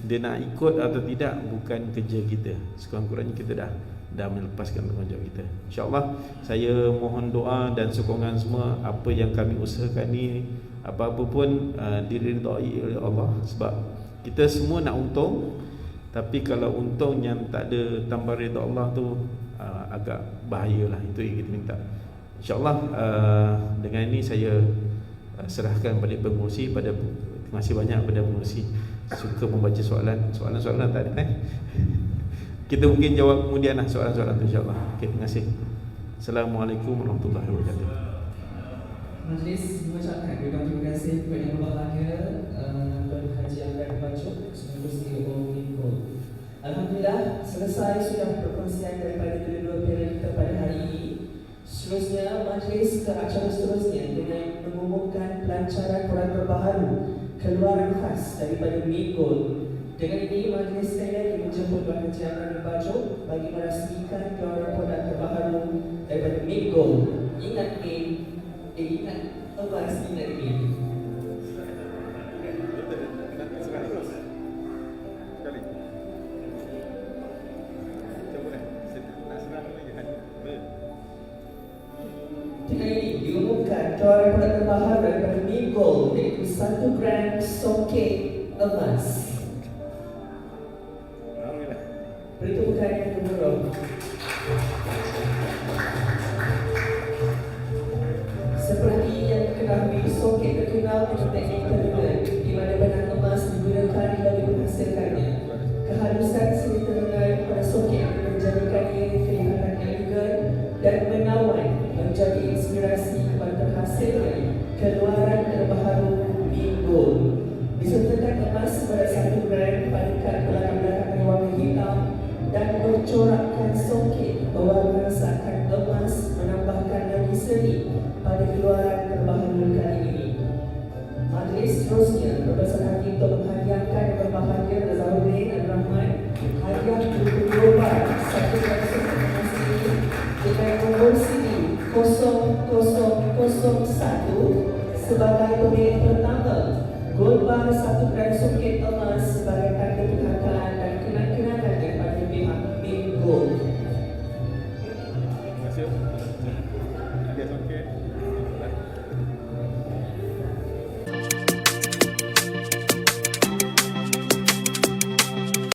dia nak ikut atau tidak bukan kerja kita. Sekurang-kurangnya kita dah dan melepaskan tanggungjawab kita. InsyaAllah saya mohon doa dan sokongan semua. Apa yang kami usahakan ni, apa-apa pun diridai oleh Allah. Sebab kita semua nak untung, tapi kalau untung yang tak ada tambah redha Allah tu agak bahayalah. Itu yang kita minta. InsyaAllah dengan ini saya serahkan balik pengurusi pada, terima kasih banyak pada pengurusi suka membaca soalan-soalan tak ada kita mungkin jawab kemudian lah soalan-soalan tu insyaAllah. Okay, terima kasih. Assalamualaikum warahmatullahi wabarakatuh. Majlis mengucapkan terima kasih kepada yang berbahagia Tuan Haji Amran Bacok sebagai CEO Minggu. Alhamdulillah selesai sudah perkongsian daripada kedua-dua panel kita pada hari ini. Seterusnya majlis ke acara seterusnya dengan mengumumkan pelancaran program terbaru keluaran khas daripada Minggu. Dengan ini majlis sekali lagi menjemput Tuan Haji Amran Bacok bagi merasmikan keluaran produk terbaru daripada Minggu. Ingat ingat emas, ingat ini. Dengan ini diumumkan keluaran produk terbaru daripada Minggu, iaitu 1 gram soket emas. Beri tepukan yang gemuruh. Seperti yang diketahui, soket terkenal dengan teknik terlibat di mana benang emas digunakan bagi menghasilkannya. Kehalusan seni terlibat pada soket menjadikannya kelihatan elegan dan menawan, menjadi inspirasi kepada terhasilnya keluaran terbaru Minggu. Disertakan emas pada 1 gram pada kad belakang warna hitam dan bercorakkan soket berwarna seakan emas, menambahkan lagi seni pada keluaran terbaru kali ini. Majlis seterusnya berbesar hati untuk menghadiahkan yang berbahagia Zahuddin dan Rahman hadiah global 1 gram soket emas ini dengan nombor siri 0001 sebagai pemilihan pertama. Gold bar 1 gram